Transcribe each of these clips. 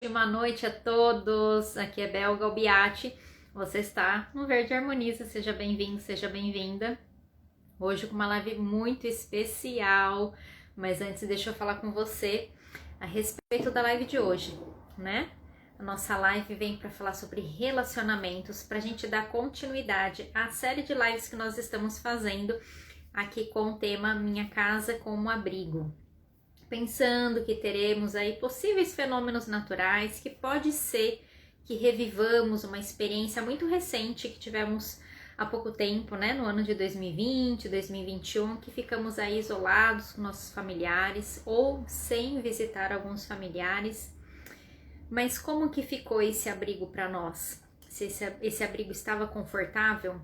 Boa noite a todos, aqui é Bel Galbiati, você está no Verde Harmoniza, seja bem-vindo, seja bem-vinda. Hoje com uma live muito especial, mas antes deixa eu falar com você a respeito da live de hoje, né? A nossa live vem para falar sobre relacionamentos, para a gente dar continuidade à série de lives que nós estamos fazendo aqui com o tema Minha Casa como Abrigo. Pensando que teremos aí possíveis fenômenos naturais, que pode ser que revivamos uma experiência muito recente que tivemos há pouco tempo, né, no ano de 2020, 2021, que ficamos aí isolados com nossos familiares ou sem visitar alguns familiares. Mas como que ficou esse abrigo para nós? Se esse abrigo estava confortável?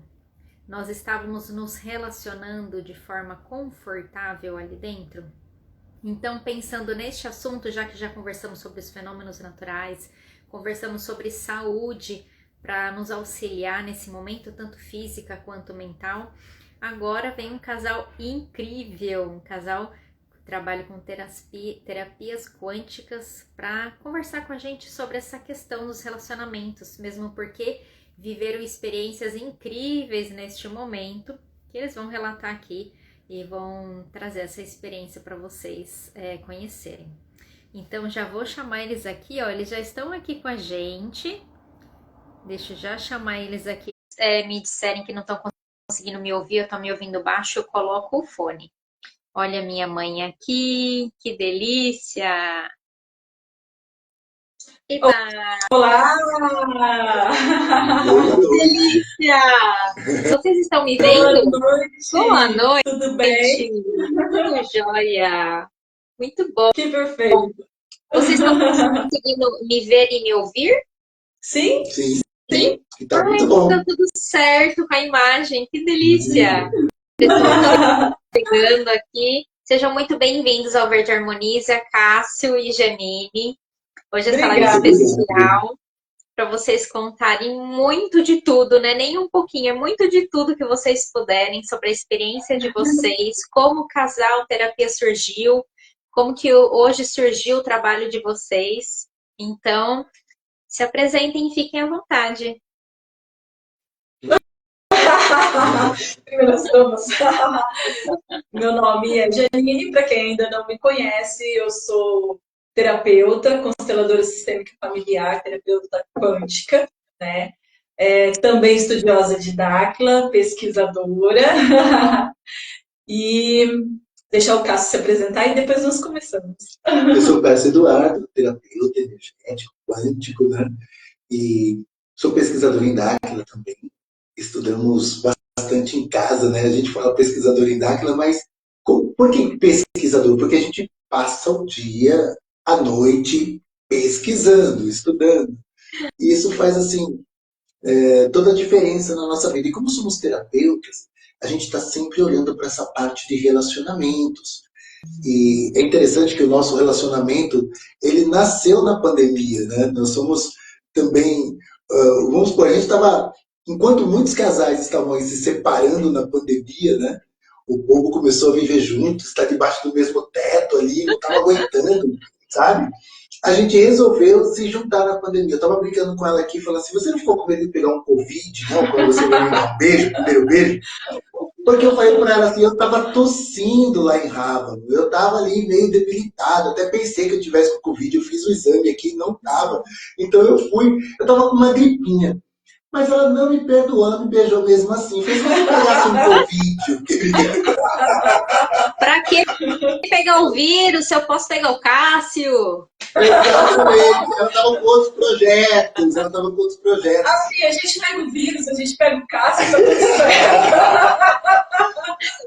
Nós estávamos nos relacionando de forma confortável ali dentro? Então, pensando neste assunto, já que já conversamos sobre os fenômenos naturais, conversamos sobre saúde para nos auxiliar nesse momento, tanto física quanto mental, agora vem um casal incrível, um casal que trabalha com terapias quânticas para conversar com a gente sobre essa questão dos relacionamentos, mesmo porque viveram experiências incríveis neste momento, que eles vão relatar aqui e vão trazer essa experiência para vocês conhecerem. Então já vou chamar eles aqui, ó, eles já estão aqui com a gente. Deixa eu já chamar eles aqui. Me disserem que não estão conseguindo me ouvir, eu estou me ouvindo baixo, eu coloco o fone. Olha a minha mãe aqui, que delícia! Eba! Olá! Que delícia! Vocês estão me vendo? Boa noite! Boa noite! Tudo bem? Tudo jóia! Muito bom! Que perfeito! Vocês estão conseguindo me ver e me ouvir? Sim? Sim, Sim? tá muito bom. Tá tudo certo com a imagem, que delícia! Pessoal chegando aqui, sejam muito bem-vindos ao Verde Harmoniza, Cássio e Janine. Hoje essa live especial para vocês contarem muito de tudo, né? Nem um pouquinho, é muito de tudo que vocês puderem sobre a experiência de vocês, como o casal terapia surgiu, como que hoje surgiu o trabalho de vocês. Então, se apresentem e fiquem à vontade. Primeiras damas. Meu nome é Janine, para quem ainda não me conhece, eu sou terapeuta, consteladora sistêmica familiar, terapeuta quântica, né? Também estudiosa de Dáquila, pesquisadora. E deixar o Cássio se apresentar e depois nós começamos. Eu sou o Cássio Eduardo, terapeuta energético, quântico, né? E sou pesquisador em Dáquila também. Estudamos bastante em casa, né? A gente fala pesquisador em Dáquila, mas por que pesquisador? Porque a gente passa o dia, a noite, pesquisando, estudando. E isso faz, assim, toda a diferença na nossa vida. E como somos terapeutas, a gente está sempre olhando para essa parte de relacionamentos. E é interessante que o nosso relacionamento, ele nasceu na pandemia, né? Nós somos também, vamos supor, a gente estava, enquanto muitos casais estavam se separando na pandemia, né? O povo começou a viver junto, estar debaixo do mesmo teto ali, não estava aguentando, sabe? A gente resolveu se juntar na pandemia. Eu estava brincando com ela aqui, falando assim, você não ficou com medo de pegar um Covid, não? Quando você vai me dar um beijo, primeiro beijo? Porque eu falei para ela assim, eu estava tossindo lá em Rábano, eu estava ali meio debilitado, até pensei que eu tivesse com Covid, eu fiz o exame aqui, não estava. Então eu estava com uma gripinha. Mas ela não me perdoou, me beijou mesmo assim. Fez como se eu pegasse um Covid. Para que pegar o vírus se eu posso pegar o Cássio? Exatamente, ela estava com outros projetos, Assim, a gente pega o vírus, a gente pega o Cássio,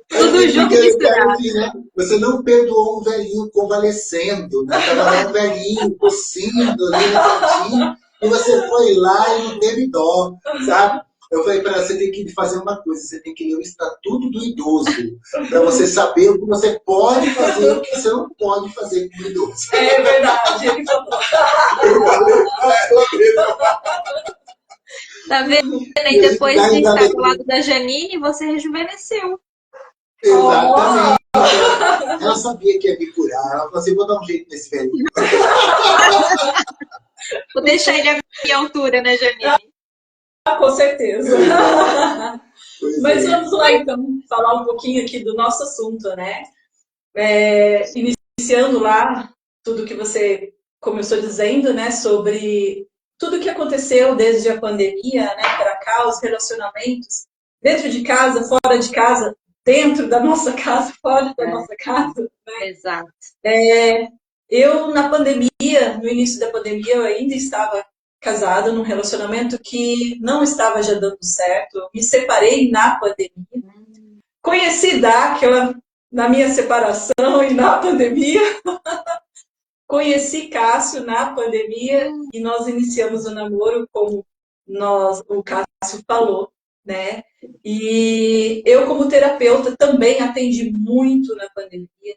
tudo junto misturado. Assim, né? Você não perdoou um velhinho convalescendo, né? Estava lá um velhinho tossindo ali no cantinho, e você foi lá e não teve dó, sabe? Eu falei para ela, você tem que fazer uma coisa, você tem que ler o Estatuto do Idoso, para você saber o que você pode fazer e o que você não pode fazer com o idoso. É verdade, ele falou. Tá vendo? E depois de estar do lado da Janine, você rejuvenesceu. Exatamente. Ela sabia que ia me curar. Ela falou assim, vou dar um jeito nesse velho. Vou deixar ele à minha altura, né, Janine? Com certeza. Mas é. vamos lá, então, falar um pouquinho aqui do nosso assunto, né? Iniciando lá tudo que você começou dizendo, né, sobre tudo que aconteceu desde a pandemia, né, para cá, os relacionamentos dentro de casa, fora de casa, dentro da nossa casa, fora da nossa casa. Exato. Eu, na pandemia, no início da pandemia, eu ainda estava casada num relacionamento que não estava já dando certo. Eu me separei na pandemia. Conheci Dáquila na minha separação e na pandemia. Conheci Cássio na pandemia e nós iniciamos o namoro, como o Cássio falou, né? E eu, como terapeuta, também atendi muito na pandemia.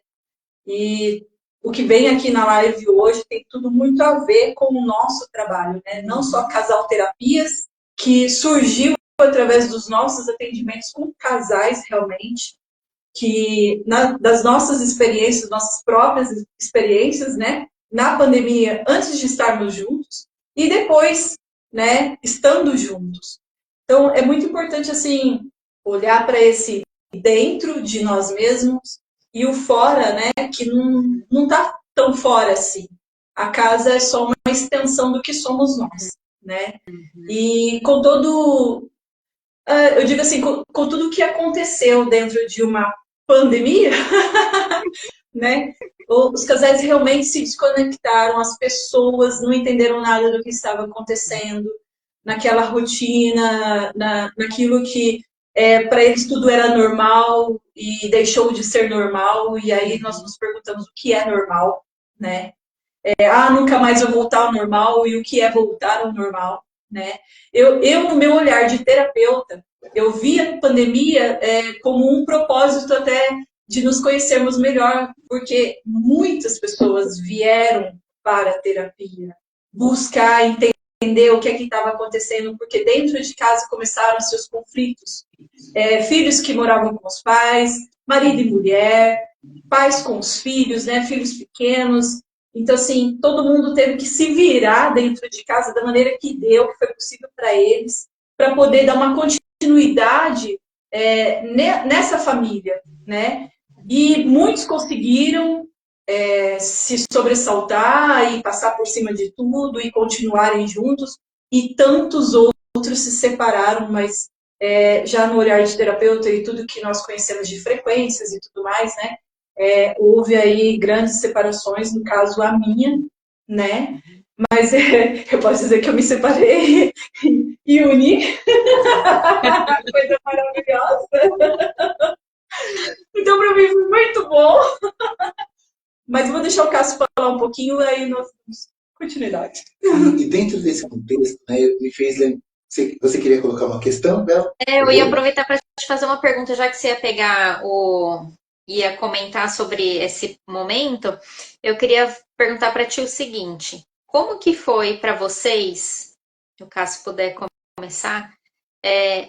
E o que vem aqui na live hoje tem tudo muito a ver com o nosso trabalho, né? Não só Casal Terapias, que surgiu através dos nossos atendimentos com casais realmente, que das nossas experiências, nossas próprias experiências, né? Na pandemia, antes de estarmos juntos e depois, né? Estando juntos. Então, é muito importante, assim, olhar para esse dentro de nós mesmos e o fora, né? Que não está tão fora assim. A casa é só uma extensão do que somos nós, né? E com todo, eu digo assim, com tudo que aconteceu dentro de uma pandemia, né? Os casais realmente se desconectaram, as pessoas não entenderam nada do que estava acontecendo, naquela rotina, naquilo que para eles tudo era normal e deixou de ser normal, e aí nós nos perguntamos o que é normal, né? Nunca mais vou voltar ao normal, e o que é voltar ao normal, né? Eu no meu olhar de terapeuta, eu vi a pandemia como um propósito até de nos conhecermos melhor, porque muitas pessoas vieram para a terapia, buscar entender o que é que estava acontecendo, porque dentro de casa começaram seus conflitos. Filhos que moravam com os pais, marido e mulher, pais com os filhos, né, filhos pequenos. Então, assim, todo mundo teve que se virar dentro de casa da maneira que deu, que foi possível para eles, para poder dar uma continuidade nessa família, né? E muitos conseguiram se sobressaltar e passar por cima de tudo e continuarem juntos, e tantos outros se separaram, mas já no olhar de terapeuta e tudo que nós conhecemos de frequências e tudo mais, né? Houve aí grandes separações, no caso a minha, né? Mas eu posso dizer que eu me separei e uni. Coisa maravilhosa. Então, para mim foi muito bom. Mas eu vou deixar o Cássio falar um pouquinho, aí nós damos continuidade. E dentro desse contexto, né, me fez lembrar. Você queria colocar uma questão, Bel? Eu ia aproveitar para te fazer uma pergunta, já que você ia pegar ia comentar sobre esse momento. Eu queria perguntar para ti o seguinte: como que foi para vocês, se o Cássio puder começar,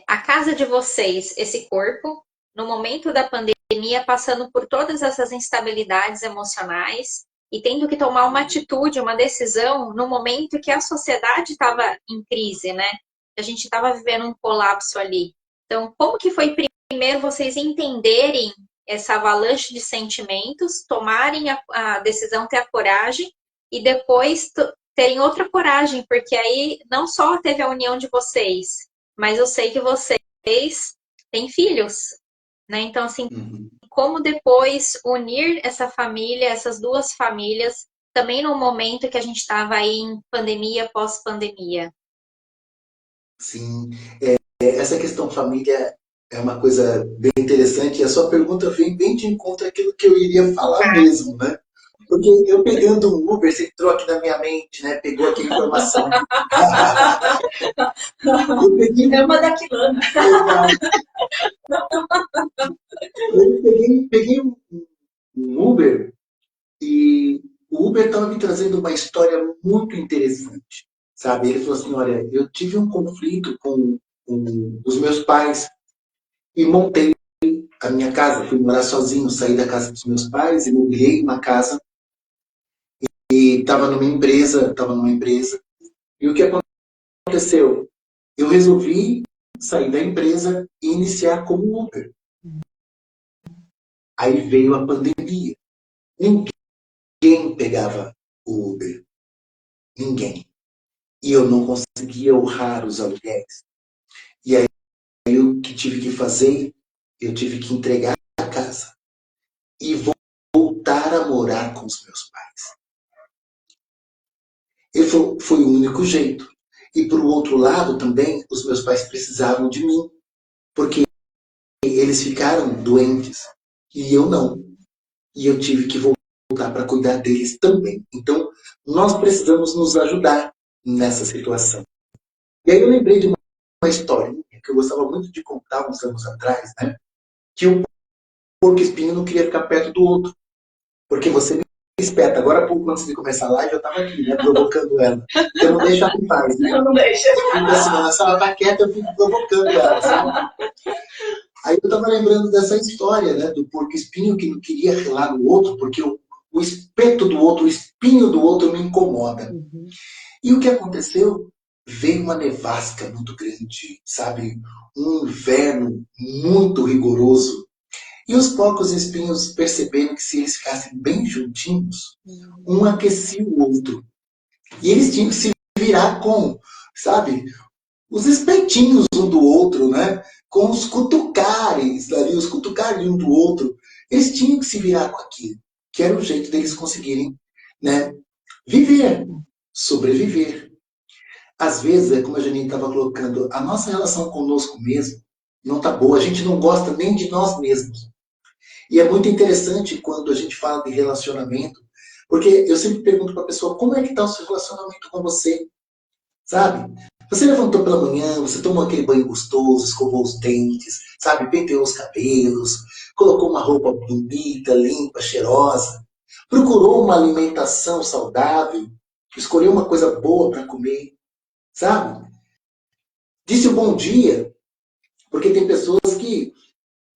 a casa de vocês, esse corpo, no momento da pandemia, passando por todas essas instabilidades emocionais e tendo que tomar uma atitude, uma decisão, no momento que a sociedade estava em crise, né? A gente estava vivendo um colapso ali. Então, como que foi primeiro vocês entenderem essa avalanche de sentimentos, tomarem a decisão, ter a coragem, e depois terem outra coragem, porque aí não só teve a união de vocês, mas eu sei que vocês têm filhos, né? Então, assim, como depois unir essa família, essas duas famílias, também no momento que a gente estava aí em pandemia, pós-pandemia? Sim, essa questão família é uma coisa bem interessante, e a sua pergunta vem bem de encontro àquilo que eu iria falar mesmo, né? Porque eu pegando um Uber, você entrou aqui na minha mente, né? Pegou aqui a informação. Eu peguei, É uma daquilana. eu peguei um Uber, e o Uber estava me trazendo uma história muito interessante, sabe? Ele falou assim, olha, eu tive um conflito com os meus pais e montei a minha casa, fui morar sozinho, saí da casa dos meus pais, imobiliei uma casa e estava numa empresa, E o que aconteceu? Eu resolvi sair da empresa e iniciar como Uber. Aí veio a pandemia. Ninguém pegava o Uber. Ninguém. E eu não conseguia honrar os aluguéis. E aí o que tive que fazer? Eu tive que entregar a casa e voltar a morar com os meus pais. E foi o único jeito. E por outro lado também, os meus pais precisavam de mim, porque eles ficaram doentes e eu não. E eu tive que voltar para cuidar deles também. Então, nós precisamos nos ajudar nessa situação. E aí eu lembrei de uma historinha que eu gostava muito de contar uns anos atrás, né? Que o porco-espinho não queria ficar perto do outro. Porque você me espeta. Agora, há pouco, antes de começar a live, eu estava aqui, né? Provocando ela. Eu não deixo ela em paz, né? Não deixa. Fico assim, se ela tá quieta, eu fico provocando ela, sabe? Aí eu estava lembrando dessa história, né? Do porco-espinho que não queria relar no outro, porque o espeto do outro, o espinho do outro me incomoda. E o que aconteceu? Veio uma nevasca muito grande, sabe? Um inverno muito rigoroso. E os porcos-espinhos perceberam que se eles ficassem bem juntinhos, um aquecia o outro. E eles tinham que se virar com, sabe, os espetinhos um do outro, né? Com os cutucares ali, os cutucares um do outro. Eles tinham que se virar com aquilo, que era o jeito deles conseguirem, né, viver, sobreviver. Às vezes, é como a Janine estava colocando, a nossa relação conosco mesmo não está boa, a gente não gosta nem de nós mesmos. E é muito interessante quando a gente fala de relacionamento, porque eu sempre pergunto para a pessoa, como é que está o seu relacionamento com você? Sabe? Você levantou pela manhã, você tomou aquele banho gostoso, escovou os dentes, sabe? Penteou os cabelos, colocou uma roupa bonita, limpa, cheirosa, procurou uma alimentação saudável, escolheu uma coisa boa para comer, sabe? Disse um bom dia, porque tem pessoas que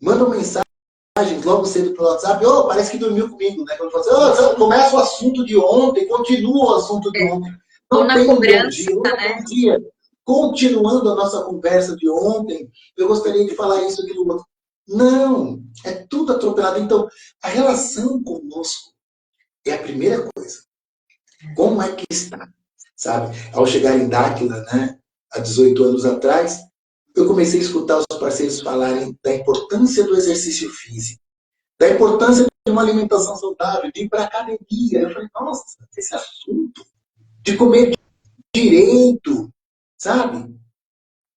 mandam mensagem logo cedo pelo WhatsApp, oh, parece que dormiu comigo, né? Quando fala assim, oh, começa o assunto de ontem, continua o assunto de ontem. Ou Não na tem um bom cobrança, dia, não né? bom dia. Continuando a nossa conversa de ontem, eu gostaria de falar isso aqui do outro. Não, é tudo atropelado. Então, a relação conosco é a primeira coisa. Como é que está? Sabe? Ao chegar em Dáquila, né, há 18 anos atrás, eu comecei a escutar os parceiros falarem da importância do exercício físico, da importância de uma alimentação saudável, de ir para a academia. Eu falei, nossa, esse assunto de comer direito, sabe?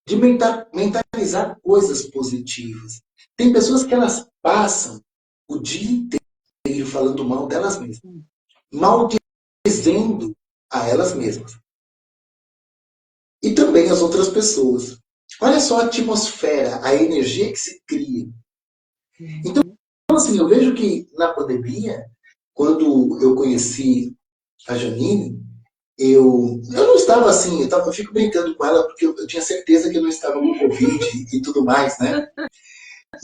De mentalizar coisas positivas. Tem pessoas que elas passam o dia inteiro falando mal delas mesmas, maldizendo a elas mesmas. E também as outras pessoas. Olha só a atmosfera, a energia que se cria. Então, assim, eu vejo que na pandemia, quando eu conheci a Janine, eu não estava assim, eu fico brincando com ela porque eu tinha certeza que eu não estava com Covid e tudo mais, né?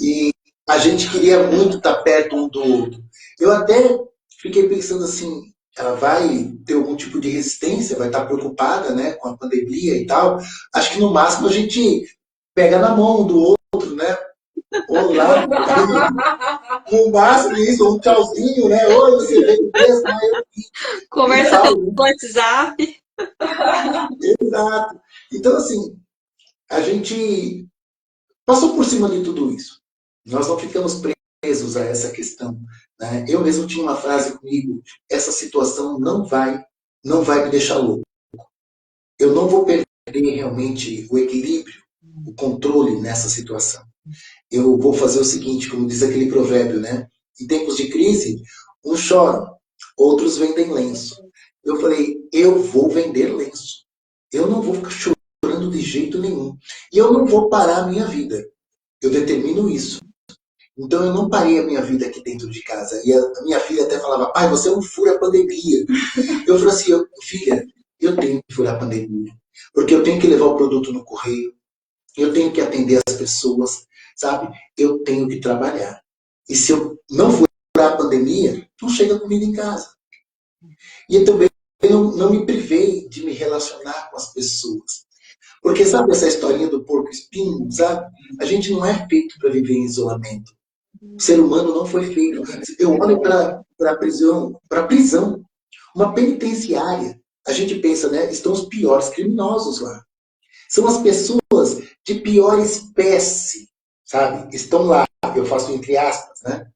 E a gente queria muito estar perto um do outro. Eu até fiquei pensando assim, ela vai ter algum tipo de resistência, vai estar preocupada, né, com a pandemia e tal. Acho que no máximo a gente pega na mão do outro, né? Olá. No máximo isso, um tchauzinho, né? Oi, você veio mesmo, né? Conversa pelo WhatsApp. Exato. Então, assim, a gente passou por cima de tudo isso. Nós não ficamos presos a essa questão, né? Eu mesmo tinha uma frase comigo, essa situação não vai me deixar louco. Eu não vou perder realmente o equilíbrio, o controle nessa situação. Eu vou fazer o seguinte, como diz aquele provérbio, né? Em tempos de crise, uns choram, outros vendem lenço. Eu falei, eu vou vender lenço. Eu não vou ficar chorando de jeito nenhum. E eu não vou parar a minha vida. Eu determino isso. Então eu não parei a minha vida aqui dentro de casa. E a minha filha até falava, pai, você não fura a pandemia. Eu falei assim, filha, eu tenho que furar a pandemia. Porque eu tenho que levar o produto no correio. Eu tenho que atender as pessoas, sabe? Eu tenho que trabalhar. E se eu não furar a pandemia, não chega comida em casa. E também não me privei de me relacionar com as pessoas. Porque sabe essa historinha do porco espinho, sabe? A gente não é feito para viver em isolamento. O ser humano não foi feito. Eu olho para a prisão, uma penitenciária. A gente pensa, né? Estão os piores criminosos lá. São as pessoas de pior espécie, sabe? Estão lá, eu faço entre aspas, né?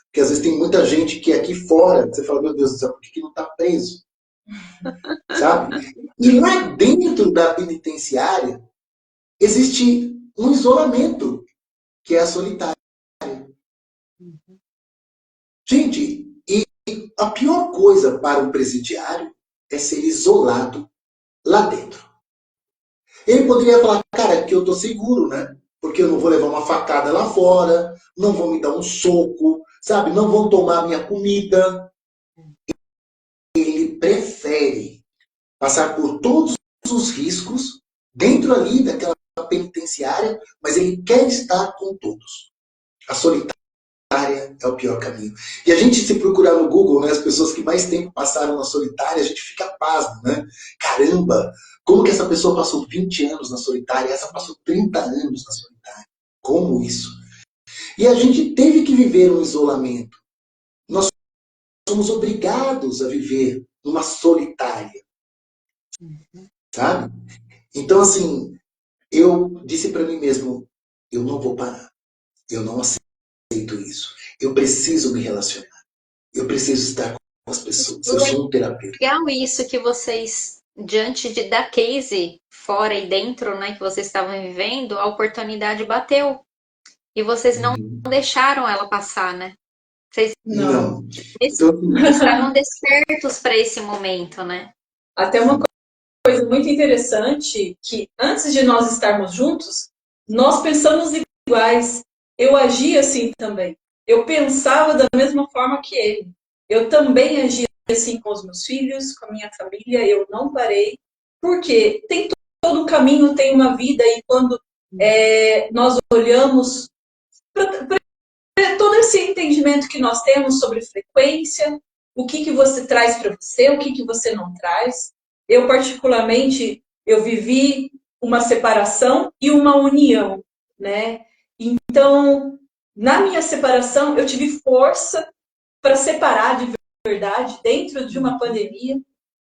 Porque às vezes tem muita gente que aqui fora, você fala, meu Deus do céu, por que não está preso? Sabe? E lá dentro da penitenciária existe um isolamento, que é a solitária. Gente, e a pior coisa para um presidiário é ser isolado lá dentro. Ele poderia falar, cara, que eu tô seguro, né? Porque eu não vou levar uma facada lá fora, não vão me dar um soco, sabe? Não vão tomar minha comida. Ele prefere passar por todos os riscos dentro ali daquela penitenciária, mas ele quer estar com todos. A solitária é o pior caminho. E a gente, se procurar no Google, né, as pessoas que mais tempo passaram na solitária, a gente fica pasmo, né? Caramba, como que essa pessoa passou 20 anos na solitária, essa passou 30 anos na solitária? Como isso? E a gente teve que viver um isolamento. Nós somos obrigados a viver numa solitária. Sabe? Então, assim, eu disse para mim mesmo, eu não vou parar. Eu não aceito isso. Eu preciso me relacionar. Eu preciso estar com as pessoas. Eu sou um terapeuta. Legal isso que vocês, da case, fora e dentro, né, que vocês estavam vivendo, a oportunidade bateu. E vocês não deixaram ela passar, né? Vocês Não. Então, estavam despertos para esse momento, né? Até uma coisa muito interessante, que antes de nós estarmos juntos, nós pensamos iguais. Eu agia assim também. Eu pensava da mesma forma que ele. Eu também agia assim com os meus filhos, com a minha família. Eu não parei. Porque tem todo caminho, tem uma vida. E quando nós olhamos para todo esse entendimento que nós temos sobre frequência, o que você traz para você, o que você não traz. Eu, particularmente, eu vivi uma separação e uma união, né? Então, na minha separação, eu tive força para separar de verdade, dentro de uma pandemia,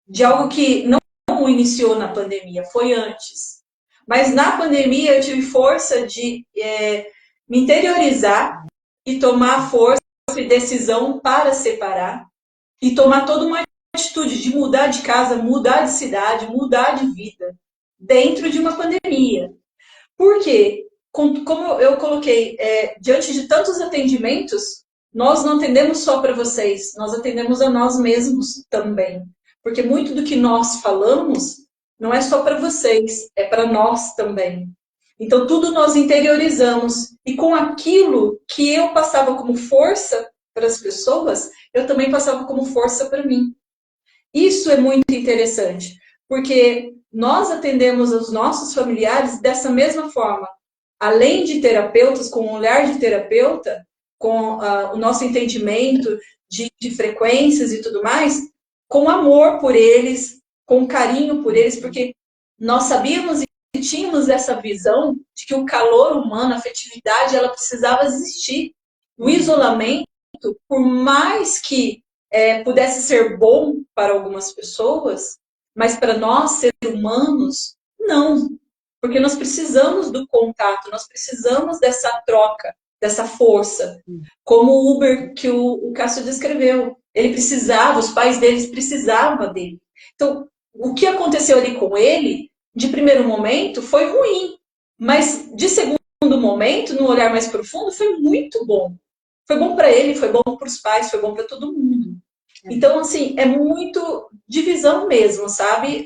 de algo que não iniciou na pandemia, foi antes. Mas na pandemia eu tive força de me interiorizar e tomar força e decisão para separar e tomar toda uma atitude de mudar de casa, mudar de cidade, mudar de vida dentro de uma pandemia. Por quê? Como eu coloquei, diante de tantos atendimentos, nós não atendemos só para vocês, nós atendemos a nós mesmos também. Porque muito do que nós falamos não é só para vocês, é para nós também. Então, tudo nós interiorizamos. E com aquilo que eu passava como força para as pessoas, eu também passava como força para mim. Isso é muito interessante, porque nós atendemos os nossos familiares dessa mesma forma. Além de terapeutas, com um olhar de terapeuta, com o nosso entendimento de frequências e tudo mais, com amor por eles, com carinho por eles, porque nós sabíamos e tínhamos essa visão de que o calor humano, a afetividade, ela precisava existir. O isolamento, por mais que pudesse ser bom para algumas pessoas, mas para nós, seres humanos, não. Porque nós precisamos do contato, nós precisamos dessa troca, dessa força. Como o Uber que o Cássio descreveu. Ele precisava, os pais deles precisavam dele. Então, o que aconteceu ali com ele, de primeiro momento, foi ruim. Mas de segundo momento, no olhar mais profundo, foi muito bom. Foi bom para ele, foi bom para os pais, foi bom para todo mundo. Então, assim, é muito divisão mesmo, sabe?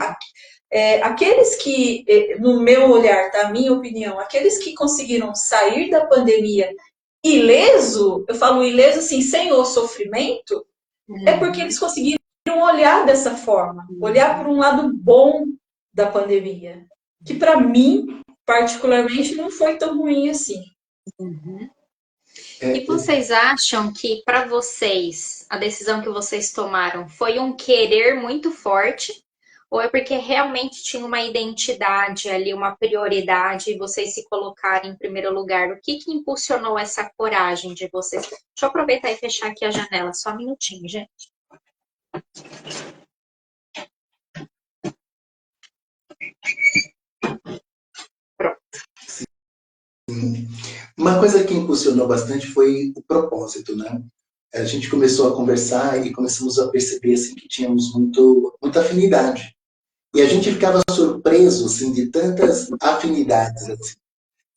Aqueles que, no meu olhar, tá? Minha opinião, aqueles que conseguiram sair da pandemia ileso, eu falo ileso assim, sem o sofrimento, é porque eles conseguiram olhar dessa forma, olhar por um lado bom da pandemia, que para mim, particularmente, não foi tão ruim assim. Uhum. E vocês acham que, para vocês, a decisão que vocês tomaram foi um querer muito forte? Ou é porque realmente tinha uma identidade ali, uma prioridade, e vocês se colocaram em primeiro lugar? O que que impulsionou essa coragem de vocês? Deixa eu aproveitar e fechar aqui a janela, só um minutinho, gente. Uma coisa que impulsionou bastante foi o propósito, né? A gente começou a conversar e começamos a perceber assim, que tínhamos muita afinidade. E a gente ficava surpreso assim, de tantas afinidades, assim,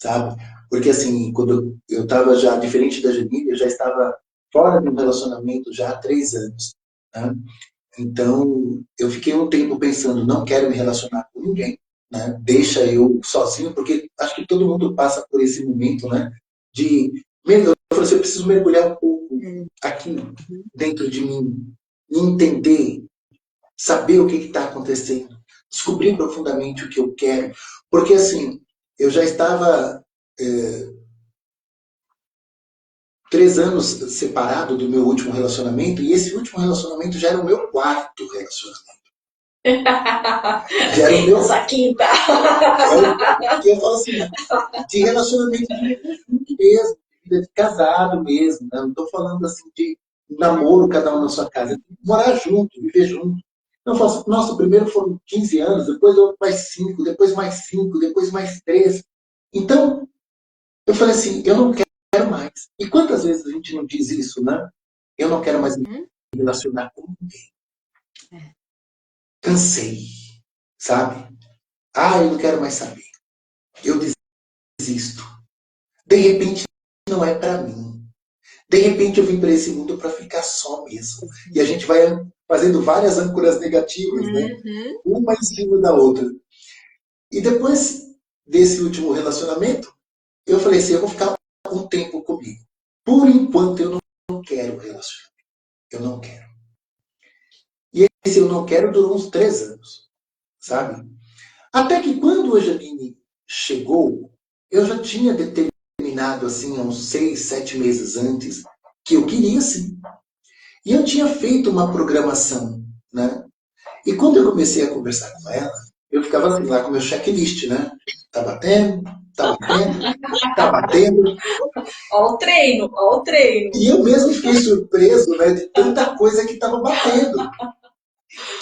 sabe? Porque assim, quando eu estava já, diferente da Janine, eu já estava fora de um relacionamento já há 3 anos. Né? Então, eu fiquei um tempo pensando, não quero me relacionar com ninguém, né? Deixa eu sozinho, porque acho que todo mundo passa por esse momento, né? Eu falei assim, eu preciso mergulhar um pouco aqui dentro de mim, entender, saber o que está acontecendo, descobrir profundamente o que eu quero, porque assim, eu já estava 3 anos separado do meu último relacionamento, e esse último relacionamento já era o meu quarto relacionamento. Já era o meu... Essa quinta. Eu falo assim, de relacionamento de mesmo, de casado mesmo, né? Não estou falando assim de namoro, cada um na sua casa, morar junto, viver junto. Eu falo assim, nossa, primeiro foram 15 anos, depois mais 5, depois mais 5, depois mais 3. Então, eu falei assim, eu não quero mais. E quantas vezes a gente não diz isso, né? Eu não quero mais me relacionar com ninguém. Cansei, sabe? Eu não quero mais saber. Eu desisto. De repente, não é para mim. De repente, eu vim para esse mundo para ficar só mesmo. E a gente vai fazendo várias âncoras negativas, né? Uma em cima da outra. E depois desse último relacionamento, eu falei assim, eu vou ficar um tempo comigo. Por enquanto, eu não quero relacionamento. Eu não quero. E esse eu não quero durou uns 3 anos, sabe? Até que quando a Janine chegou, eu já tinha determinado, assim, há uns 6, 7 meses antes, que eu queria sim. E eu tinha feito uma programação, né? E quando eu comecei a conversar com ela, eu ficava assim, lá com o meu checklist, né? Tá batendo, tá batendo, tá batendo. Ó o treino, ó o treino. E eu mesmo fiquei surpreso, né, de tanta coisa que estava batendo.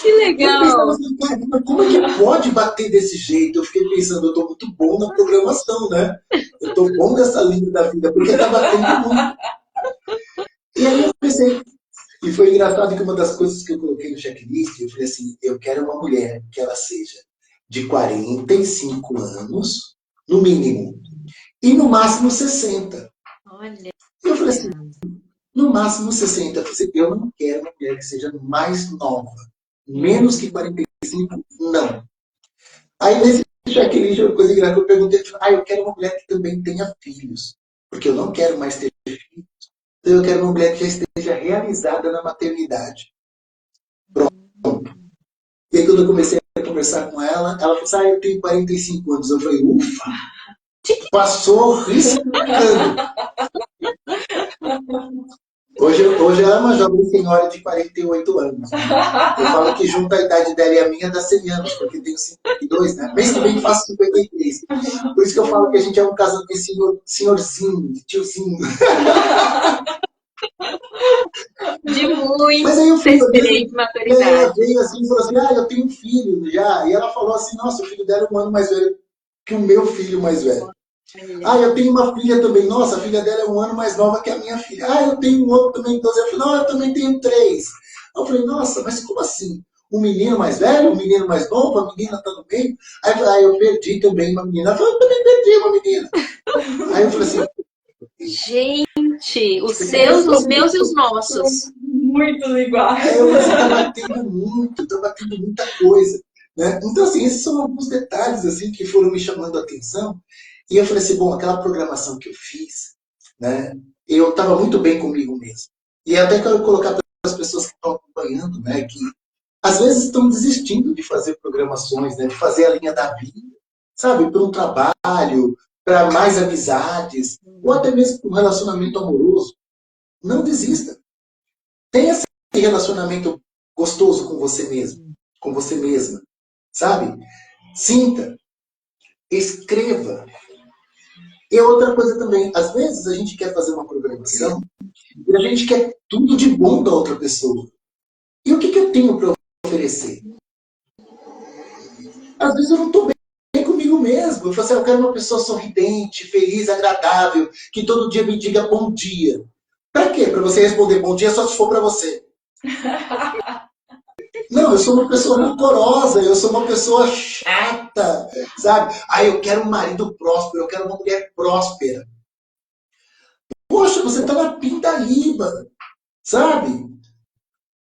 Que legal! Eu pensava assim, como é que pode bater desse jeito? Eu fiquei pensando, eu estou muito bom na programação, né? Eu estou bom nessa linha da vida, porque está batendo muito. E aí eu pensei, e foi engraçado que uma das coisas que eu coloquei no checklist, eu falei assim, eu quero uma mulher que ela seja de 45 anos, no mínimo, e no máximo 60. Olha. Eu falei assim, no máximo 60. Eu falei assim, eu não quero uma mulher que seja mais nova. Menos que 45, não. Aí nesse checklist, uma coisa engraçada, eu perguntei, eu quero uma mulher que também tenha filhos. Porque eu não quero mais ter filhos. Então eu quero uma mulher que já esteja realizada na maternidade. Pronto. E aí quando eu comecei a conversar com ela falou assim, eu tenho 45 anos. Eu falei, ufa, passou riscando. Hoje ela é uma jovem senhora de 48 anos. Né? Eu falo que junta a idade dela e a minha dá 100 anos, porque tenho 52, né? Mês que vem faço 53. Por isso que eu falo que a gente é um casal de senhorzinho, de tiozinho. De muito Mas aí eu fui experiência e maturidade. Ela veio assim e falou assim, eu tenho um filho já. E ela falou assim, nossa, o filho dela é um ano mais velho que o meu filho mais velho. Eu tenho uma filha também. Nossa, a filha dela é um ano mais nova que a minha filha. Eu tenho um outro também, 12. Eu falei, não, eu também tenho 3. Eu falei, nossa, mas como assim? Um menino mais velho, um menino mais novo, a menina tá no meio? Aí eu perdi também uma menina. Eu falei, eu também perdi uma menina. Aí eu falei assim... Gente, os seus, os meus e os nossos. Muito iguais. Eu falei assim, tá batendo muita coisa. Né? Então, assim, esses são alguns detalhes assim, que foram me chamando a atenção. E eu falei assim, bom, aquela programação que eu fiz, né, eu estava muito bem comigo mesmo. E até quero colocar para as pessoas que estão acompanhando, né, que às vezes estão desistindo de fazer programações, né, de fazer a linha da vida, sabe, para um trabalho, para mais amizades, ou até mesmo para um relacionamento amoroso. Não desista. Tenha esse relacionamento gostoso com você mesmo, com você mesma, sabe? Sinta, escreva. E outra coisa também, às vezes a gente quer fazer uma programação e a gente quer tudo de bom da outra pessoa. E o que eu tenho para oferecer? Às vezes eu não estou bem comigo mesmo. Eu falo assim, eu quero uma pessoa sorridente, feliz, agradável, que todo dia me diga bom dia. Para quê? Para você responder bom dia só se for para você. Não, eu sou uma pessoa rancorosa, eu sou uma pessoa chata, sabe? Ah, eu quero um marido próspero, eu quero uma mulher próspera. Poxa, você está na pindaíba, sabe?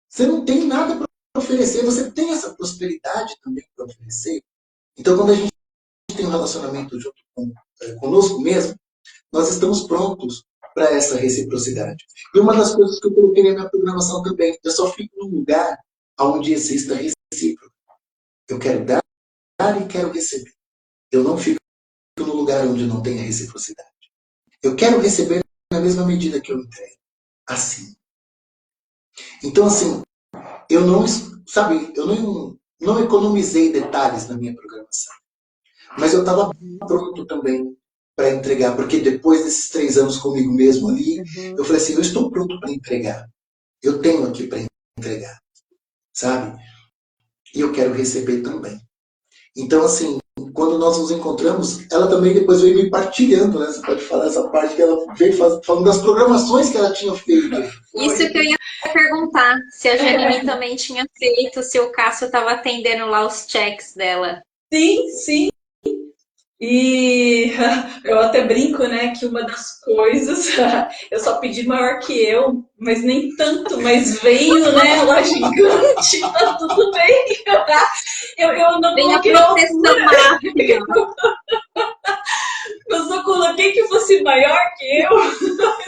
Você não tem nada para oferecer, você tem essa prosperidade também para oferecer. Então, quando a gente tem um relacionamento junto conosco mesmo, nós estamos prontos para essa reciprocidade. E uma das coisas que eu coloquei na minha programação também, eu só fico num lugar onde exista recíproca. Eu quero dar e quero receber. Eu não fico no lugar onde não tenha reciprocidade. Eu quero receber na mesma medida que eu entrego. Assim. Então, assim, eu não, sabe, eu não economizei detalhes na minha programação. Mas eu estava pronto também para entregar, porque depois desses 3 anos comigo mesmo ali, eu falei assim, eu estou pronto para entregar. Eu tenho aqui para entregar, sabe? E eu quero receber também. Então, assim, quando nós nos encontramos, ela também depois veio me partilhando, né? Você pode falar essa parte que ela veio falando das programações que ela tinha feito. Isso que eu ia perguntar, se a Janine também tinha feito, se o Cássio estava atendendo lá os checks dela. Sim, sim. E eu até brinco, né, que uma das coisas, eu só pedi maior que eu, mas nem tanto, mas veio, né, ela gigante, tá tudo bem. Eu não Vem a coloquei proteção altura, máxima. eu só coloquei que fosse maior que eu.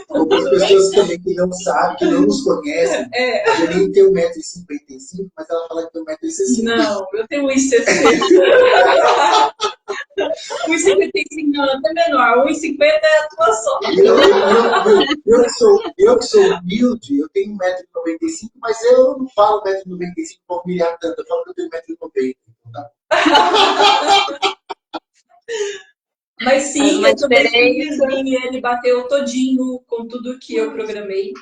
Algumas pessoas também que não sabem, que não nos conhecem, a Janine tem 1,55 m, mas ela fala que tem 1,60 m. Não, eu tenho 1,60. 1,55 não, até menor. 1,50 é a tua só. Eu que sou humilde, eu tenho 1,95 m, mas eu não falo 1,95 m para humilhar tanto, eu falo que eu tenho 1,90 m. Tá? Mas sim, eu também fiz, diferença. e ele bateu todinho com tudo que eu programei.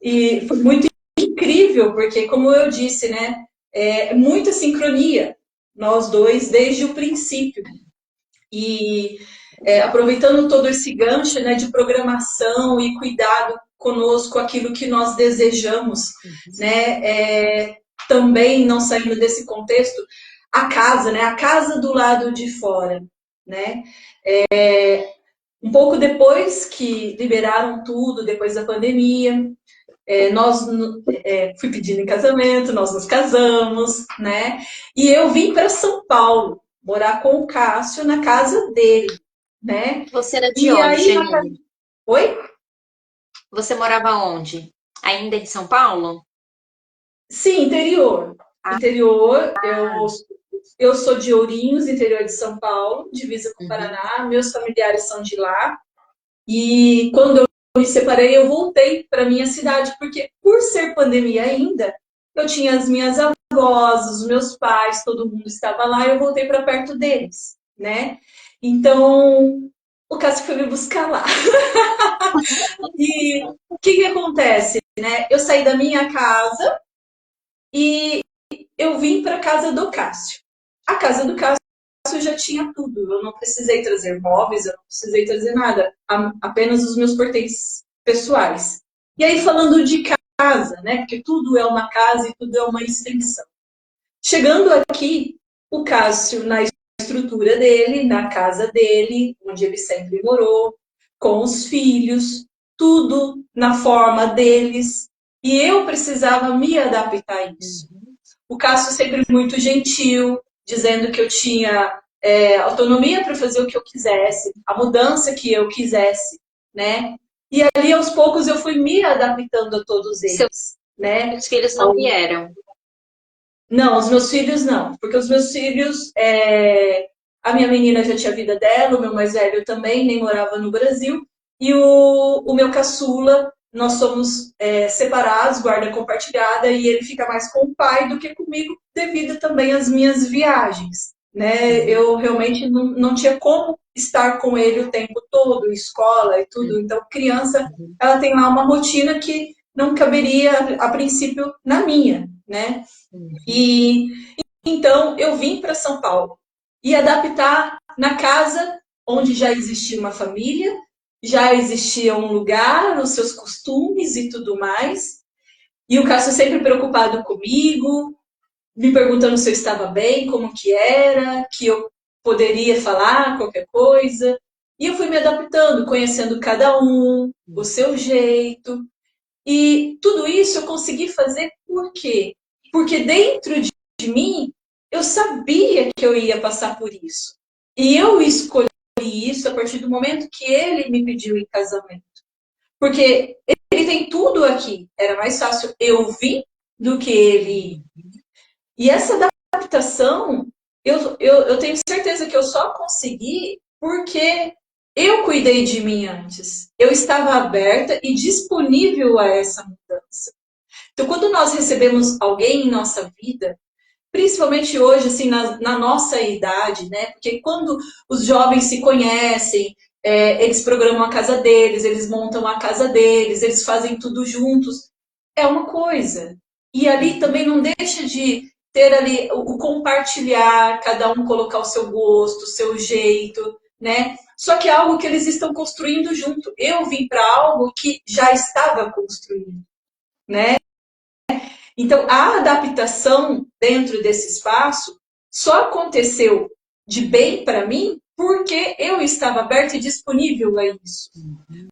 E foi muito incrível, porque, como eu disse, né, é muita sincronia, nós dois, desde o princípio. E aproveitando todo esse gancho, né, de programação e cuidado conosco, aquilo que nós desejamos, né, também não saindo desse contexto, a casa, né, a casa do lado de fora, né, um pouco depois que liberaram tudo, depois da pandemia, fui pedindo em casamento, nós nos casamos, né? E eu vim para São Paulo, morar com o Cássio na casa dele, né? Você era de E onde, aí, Janine? oi? Você morava onde? Ainda em São Paulo? Sim, interior. Ah, Interior, eu sou de Ourinhos, interior de São Paulo, divisa com o Paraná, meus familiares são de lá. E quando eu me separei, eu voltei para minha cidade, porque por ser pandemia ainda, eu tinha as minhas avós, os meus pais, todo mundo estava lá, e eu voltei para perto deles, né? Então, o Cássio foi me buscar lá. E o que acontece, né? Eu saí da minha casa e eu vim para a casa do Cássio. A casa do Cássio já tinha tudo. Eu não precisei trazer móveis, eu não precisei trazer nada. Apenas os meus pertences pessoais. E aí, falando de casa, né? Porque tudo é uma casa e tudo é uma extensão. Chegando aqui, o Cássio, na estrutura dele, na casa dele, onde ele sempre morou, com os filhos, tudo na forma deles. E eu precisava me adaptar a isso. O Cássio sempre muito gentil, dizendo que eu tinha autonomia para fazer o que eu quisesse, a mudança que eu quisesse, né? E ali, aos poucos, eu fui me adaptando a todos eles, né? Os filhos não vieram. Não, os meus filhos não, porque os meus filhos A minha menina já tinha a vida dela, o meu mais velho também, nem morava no Brasil. E o meu caçula, nós somos separados, guarda compartilhada, e ele fica mais com o pai do que comigo, devido também às minhas viagens. Né? Eu realmente não tinha como estar com ele o tempo todo, escola e tudo. Então, criança, ela tem lá uma rotina que não caberia, a princípio, na minha, né? E então eu vim para São Paulo e adaptar na casa onde já existia uma família, já existia um lugar, os seus costumes e tudo mais. E o Cássio sempre preocupado comigo, me perguntando se eu estava bem, como que era, que eu poderia falar qualquer coisa. E eu fui me adaptando, conhecendo cada um, o seu jeito. E tudo isso eu consegui fazer por quê? Porque dentro de mim, eu sabia que eu ia passar por isso. E eu escolhi isso a partir do momento que ele me pediu em casamento. Porque ele tem tudo aqui. Era mais fácil eu vir do que ele ir. E essa adaptação, eu tenho certeza que eu só consegui porque eu cuidei de mim antes. Eu estava aberta e disponível a essa mudança. Então, quando nós recebemos alguém em nossa vida, principalmente hoje, assim, na nossa idade, né? Porque quando os jovens se conhecem, eles programam a casa deles, eles montam a casa deles, eles fazem tudo juntos, é uma coisa. E ali também não deixa de ter ali o compartilhar, cada um colocar o seu gosto, o seu jeito, né? Só que é algo que eles estão construindo junto. Eu vim para algo que já estava construído, né? Então, a adaptação dentro desse espaço só aconteceu de bem para mim porque eu estava aberta e disponível a isso.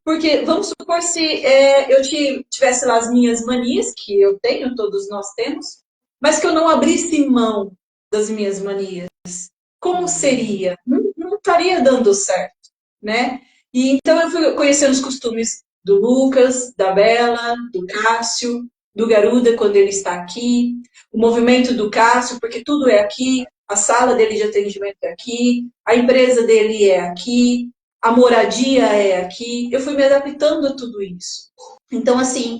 Porque, vamos supor, se eu tivesse lá as minhas manias, que eu tenho, todos nós temos, mas que eu não abrisse mão das minhas manias. Como seria? Não estaria dando certo, né? E então eu fui conhecendo os costumes do Lucas, da Bela, do Cássio, do Garuda quando ele está aqui, o movimento do Cássio, porque tudo é aqui, a sala dele de atendimento é aqui, a empresa dele é aqui, a moradia é aqui. Eu fui me adaptando a tudo isso. Então, assim,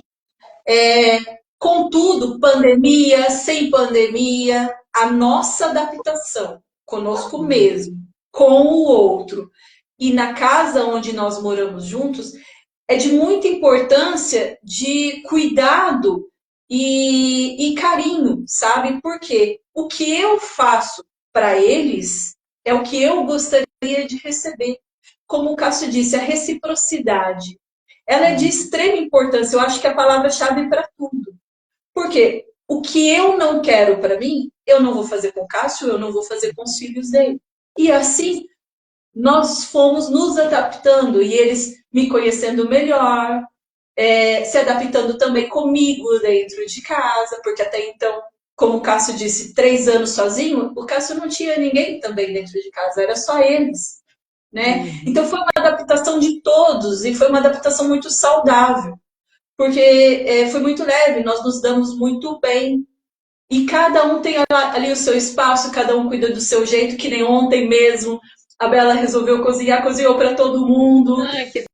contudo, pandemia, sem pandemia, a nossa adaptação conosco mesmo, com o outro e na casa onde nós moramos juntos, é de muita importância de cuidado e carinho, sabe? Porque o que eu faço para eles é o que eu gostaria de receber. Como o Cássio disse, a reciprocidade. Ela é de extrema importância. Eu acho que é a palavra-chave para tudo. Porque o que eu não quero para mim, eu não vou fazer com o Cássio, eu não vou fazer com os filhos dele. E assim, nós fomos nos adaptando e eles me conhecendo melhor, se adaptando também comigo dentro de casa, porque até então, como o Cássio disse, 3 anos sozinho, o Cássio não tinha ninguém também dentro de casa, era só eles, né? Então foi uma adaptação de todos e foi uma adaptação muito saudável, porque foi muito leve, nós nos damos muito bem. E cada um tem ali o seu espaço, cada um cuida do seu jeito, que nem ontem mesmo. A Bela resolveu cozinhar, cozinhou para todo mundo.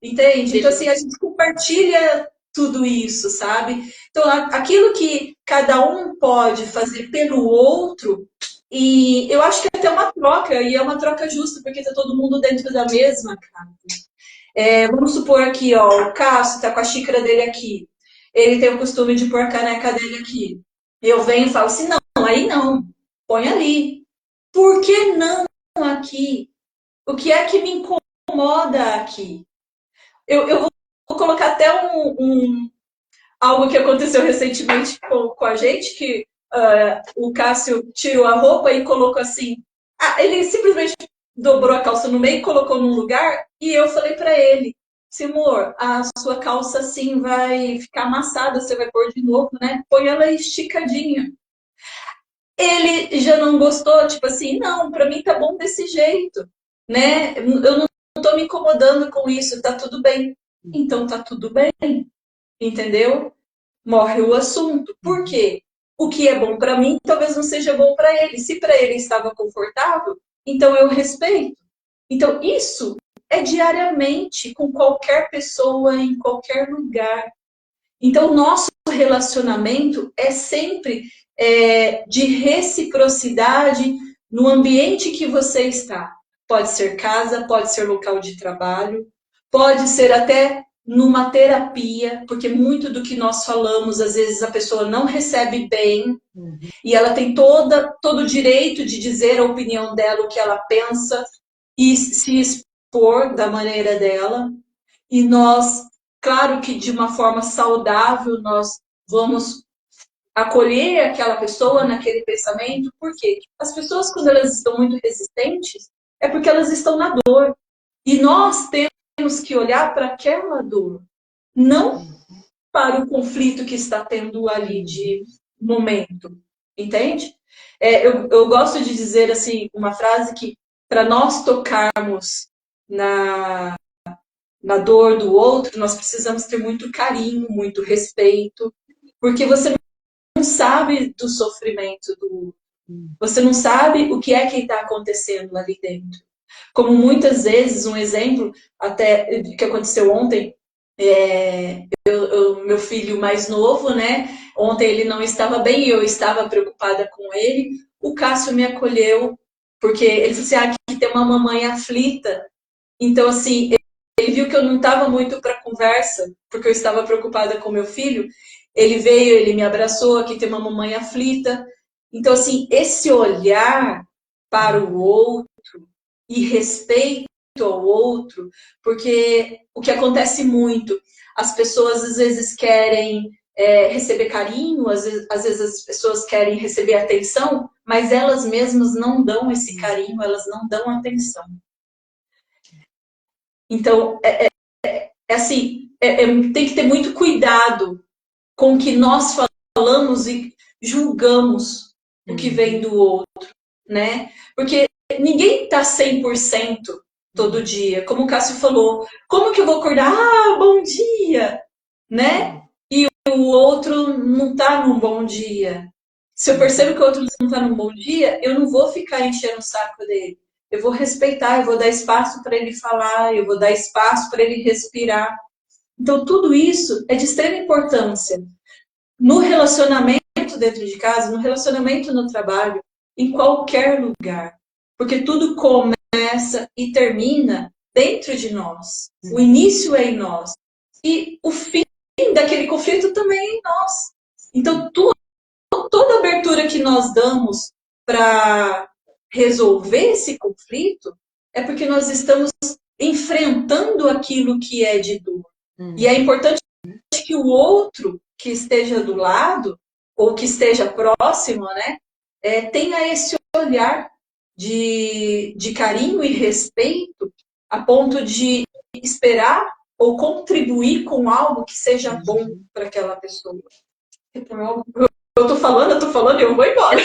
Entende? Então, assim, a gente compartilha tudo isso, sabe? Então, aquilo que cada um pode fazer pelo outro, e eu acho que é até uma troca, e é uma troca justa, porque está todo mundo dentro da mesma casa. Vamos supor aqui, ó, o Cássio está com a xícara dele aqui. Ele tem o costume de pôr a caneca dele aqui. Eu venho e falo assim, não, aí não, põe ali. Por que não aqui? O que é que me incomoda aqui? Eu vou colocar até algo que aconteceu recentemente com a gente, que o Cássio tirou a roupa e colocou assim. Ele simplesmente dobrou a calça no meio, colocou num lugar, e eu falei para ele, amor, a sua calça assim vai ficar amassada, você vai pôr de novo, né? Põe ela esticadinha. Ele já não gostou, tipo assim, não, para mim tá bom desse jeito, né? Eu não tô me incomodando com isso, tá tudo bem. Então tá tudo bem, entendeu? Morre o assunto. Por quê? O que é bom para mim talvez não seja bom para ele. Se para ele estava confortável, então eu respeito. Então, isso é diariamente, com qualquer pessoa, em qualquer lugar. Então, o nosso relacionamento é sempre de reciprocidade no ambiente que você está. Pode ser casa, pode ser local de trabalho, pode ser até numa terapia, porque muito do que nós falamos, às vezes a pessoa não recebe bem, e ela tem todo o direito de dizer a opinião dela, o que ela pensa, e se expor da maneira dela. E nós, claro que de uma forma saudável, nós vamos acolher aquela pessoa naquele pensamento. Por quê? As pessoas, quando elas estão muito resistentes, é porque elas estão na dor. E nós temos que olhar para aquela dor, não para o conflito que está tendo ali de momento. Entende? Eu gosto de dizer assim, uma frase que para nós tocarmos na dor do outro, nós precisamos ter muito carinho, muito respeito, porque você não sabe do sofrimento do outro. Você não sabe o que é que está acontecendo ali dentro. Como muitas vezes, um exemplo até que aconteceu ontem, meu filho mais novo, né? Ontem ele não estava bem e eu estava preocupada com ele. O Cássio me acolheu, porque ele disse assim, aqui tem uma mamãe aflita. Então, assim, ele viu que eu não estava muito para conversa, porque eu estava preocupada com meu filho. Ele veio, ele me abraçou, aqui tem uma mamãe aflita. Então, assim, esse olhar para o outro e respeito ao outro, porque o que acontece muito, as pessoas às vezes querem receber carinho, às vezes as pessoas querem receber atenção, mas elas mesmas não dão esse carinho, elas não dão atenção. Então, assim, tem que ter muito cuidado com o que nós falamos e julgamos o que vem do outro, né? Porque ninguém está 100% todo dia. Como o Cássio falou, como que eu vou acordar? Ah, bom dia! Né? E o outro não está num bom dia. Se eu percebo que o outro não está num bom dia, eu não vou ficar enchendo o saco dele. Eu vou respeitar, eu vou dar espaço para ele falar, eu vou dar espaço para ele respirar. Então, tudo isso é de extrema importância. No relacionamento dentro de casa, no relacionamento no trabalho, em qualquer lugar. Porque tudo começa e termina dentro de nós. O início é em nós. E o fim daquele conflito também é em nós. Então, toda abertura que nós damos para resolver esse conflito é porque nós estamos enfrentando aquilo que é de dor. E é importante que o outro que esteja do lado ou que esteja próximo, né, tenha esse olhar de carinho e respeito a ponto de esperar ou contribuir com algo que seja bom para aquela pessoa. Eu tô falando e eu vou embora.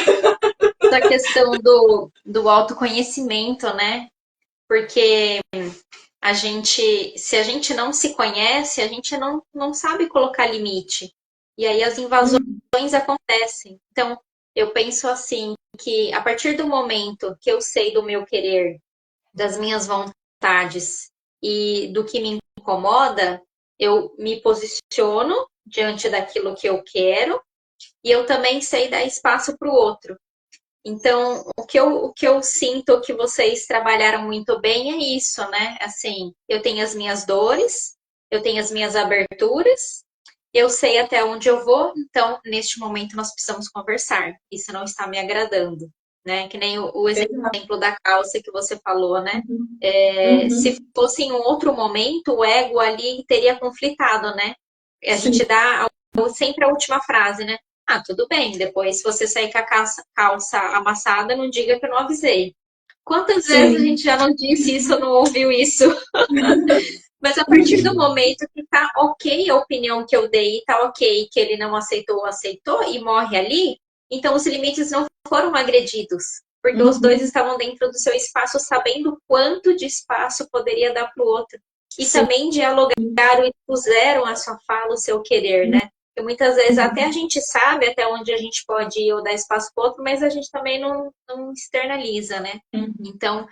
Essa questão do autoconhecimento, né? Porque se a gente não se conhece, a gente não sabe colocar limite. E aí as invasões acontecem. Então, eu penso assim, que a partir do momento que eu sei do meu querer, das minhas vontades e do que me incomoda, eu me posiciono diante daquilo que eu quero e eu também sei dar espaço para o outro. Então, o que eu sinto que vocês trabalharam muito bem é isso, né? Assim, eu tenho as minhas dores, eu tenho as minhas aberturas, eu sei até onde eu vou, então, neste momento, nós precisamos conversar. Isso não está me agradando, né? Que nem o exemplo da calça que você falou, né? Se fosse em um outro momento, o ego ali teria conflitado, né? A gente dá sempre a última frase, né? Ah, tudo bem, depois se você sair com a calça amassada, não diga que eu não avisei. Quantas vezes a gente já não disse isso, não ouviu isso? Mas a partir do momento que tá ok a opinião que eu dei, tá ok que ele não aceitou, aceitou e morre ali, então os limites não foram agredidos. Porque os dois estavam dentro do seu espaço, sabendo quanto de espaço poderia dar para o outro. E também dialogaram e puseram a sua fala, o seu querer, né? Porque muitas vezes até a gente sabe até onde a gente pode ir ou dar espaço para o outro, mas a gente também não externaliza, né? Então,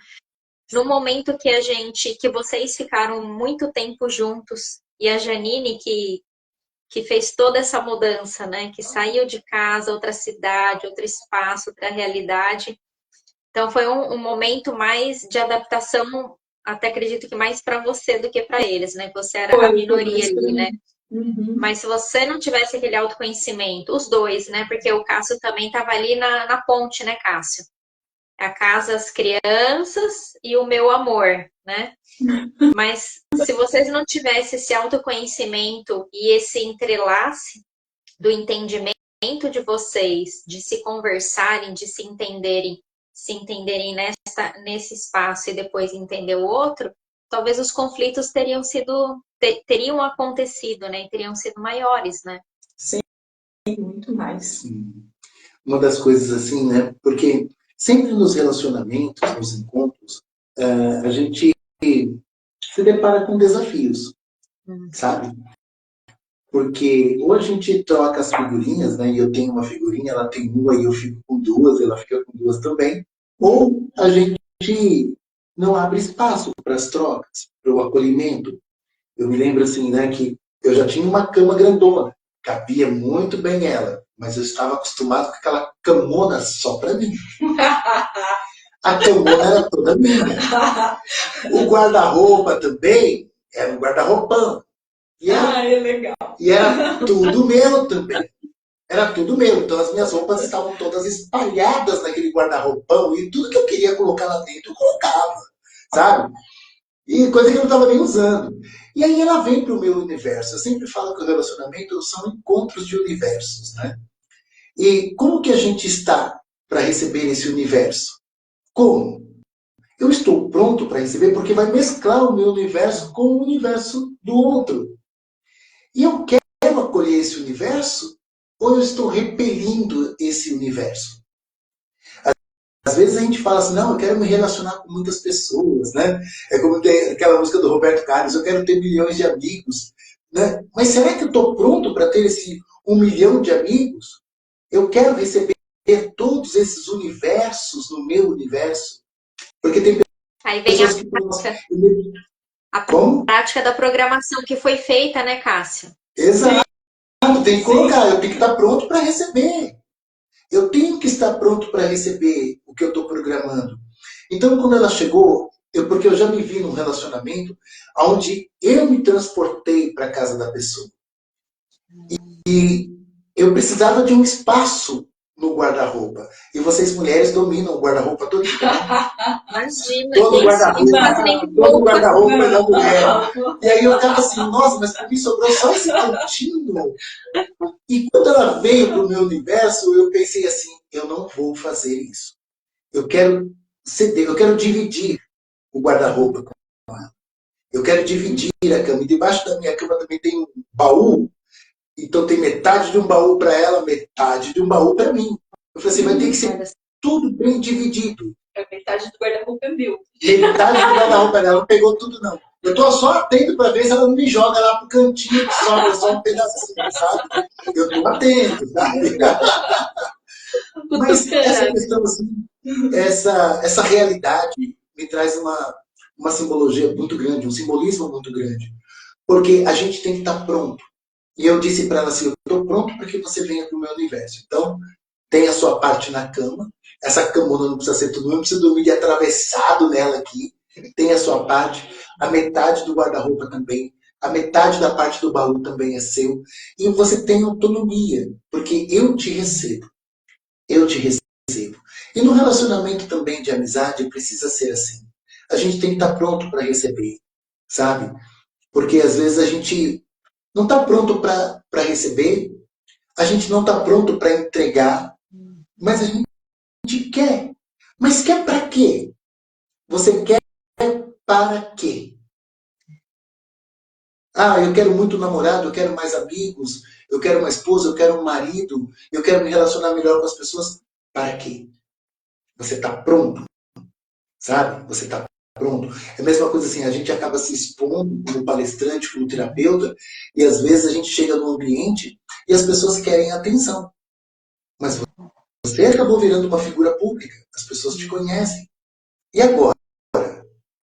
no momento que vocês ficaram muito tempo juntos, e a Janine que fez toda essa mudança, né? Que saiu de casa, outra cidade, outro espaço, outra realidade. Então foi um momento mais de adaptação, até acredito que mais para você do que para eles, né? Você era a minoria ali, né? Mas se você não tivesse aquele autoconhecimento, os dois, né? Porque o Cássio também estava ali na ponte, né, Cássio? A casa, as crianças e o meu amor, né? Mas se vocês não tivessem esse autoconhecimento e esse entrelace do entendimento de vocês, de se conversarem, de se entenderem nesse espaço e depois entender o outro, talvez os conflitos teriam acontecido, né? E teriam sido maiores, né? Sim, muito mais. Uma das coisas assim, né? Porque sempre nos relacionamentos, nos encontros, a gente se depara com desafios, sabe? Porque ou a gente troca as figurinhas, né? E eu tenho uma figurinha, ela tem uma e eu fico com duas, ela fica com duas também. Ou a gente não abre espaço para as trocas, para o acolhimento. Eu me lembro assim, né? Que eu já tinha uma cama grandona, cabia muito bem ela, mas eu estava acostumado com aquela camona só para mim. A camona era toda minha. O guarda-roupa também era um guarda-roupão. É legal. E era tudo meu também. Era tudo meu. Então as minhas roupas estavam todas espalhadas naquele guarda-roupão e tudo que eu queria colocar lá dentro eu colocava, sabe? E coisa que eu não estava nem usando. E aí ela vem para o meu universo. Eu sempre falo que o relacionamento são encontros de universos, né? E como que a gente está para receber esse universo? Como? Eu estou pronto para receber porque vai mesclar o meu universo com o universo do outro. E eu quero acolher esse universo ou eu estou repelindo esse universo? Às vezes a gente fala assim, não, eu quero me relacionar com muitas pessoas, né? É como tem aquela música do Roberto Carlos, eu quero ter milhões de amigos, né? Mas será que eu estou pronto para ter esse 1 milhão de amigos? Eu quero receber todos esses universos no meu universo? Porque tem Aí vem pessoas que a Como? prática da programação que foi feita, né, Cássio? Exato, tem que colocar, eu tenho que estar pronto para receber. Eu tenho que estar pronto para receber o que eu estou programando. Então, quando ela chegou, porque eu já me vi num relacionamento onde eu me transportei para a casa da pessoa. E eu precisava de um espaço no guarda-roupa. E vocês, mulheres, dominam o guarda-roupa todo. Imagina, Todo isso guarda-roupa é da mulher. E aí eu estava assim, nossa, mas para mim sobrou só esse cantinho. E quando ela veio para o meu universo, eu pensei assim, eu não vou fazer isso. Eu quero ceder, eu quero dividir o guarda-roupa com ela. Eu quero dividir a cama. E debaixo da minha cama também tem um baú. Então tem metade de um baú para ela, metade de um baú para mim. Eu falei assim, vai ter que ser tudo bem dividido. Metade do guarda-roupa é meu. Metade do guarda-roupa dela, não pegou tudo não. Eu tô só atento para ver se ela não me joga lá pro cantinho que sobra só um pedacinho, sabe? Eu tô atento, sabe? Mas essa questão, assim, essa realidade me traz uma simbologia muito grande, um simbolismo muito grande. Porque a gente tem que estar pronto. E eu disse para ela assim, eu estou pronto para que você venha para o meu universo. Então, tem a sua parte na cama. Essa camona não precisa ser tudo, não precisa dormir de atravessado nela aqui. Tem a sua parte. A metade do guarda-roupa também. A metade da parte do baú também é seu. E você tem autonomia, porque eu te recebo. Eu te recebo. E no relacionamento também de amizade precisa ser assim. A gente tem que estar pronto para receber, sabe? Porque às vezes a gente não está pronto para receber, a gente não está pronto para entregar, mas a gente quer. Mas quer para quê? Você quer para quê? Ah, eu quero muito namorado, eu quero mais amigos, eu quero uma esposa, eu quero um marido, eu quero me relacionar melhor com as pessoas. Para quê? Você está pronto? Sabe? Você está pronto. É a mesma coisa assim, a gente acaba se expondo como palestrante, como terapeuta, e às vezes a gente chega num ambiente e as pessoas querem atenção. Mas você acabou virando uma figura pública, as pessoas te conhecem. E agora?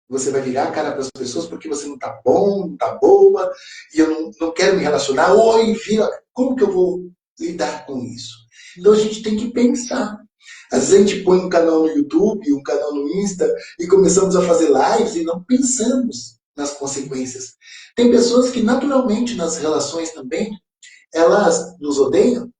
Você vai virar a cara para as pessoas porque você não está bom, não está boa, e eu não quero me relacionar. Oi, vira. Como que eu vou lidar com isso? Então a gente tem que pensar. Às vezes a gente põe um canal no YouTube, um canal no Insta, e começamos a fazer lives e não pensamos nas consequências. Tem pessoas que naturalmente nas relações também, elas nos odeiam.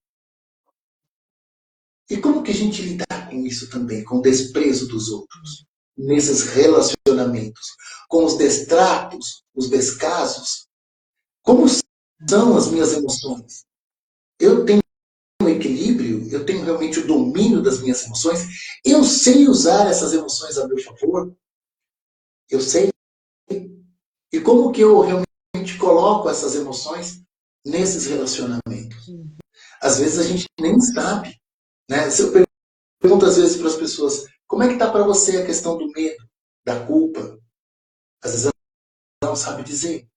E como que a gente lidar com isso também, com o desprezo dos outros, nesses relacionamentos, com os destratos, os descasos? Como são as minhas emoções? Eu tenho um equilíbrio, eu tenho realmente o domínio das minhas emoções, eu sei usar essas emoções a meu favor, eu sei. E como que eu realmente coloco essas emoções nesses relacionamentos? Às vezes a gente nem sabe, né? Se eu pergunto às vezes para as pessoas, como é que está para você a questão do medo, da culpa? Às vezes ela não sabe dizer.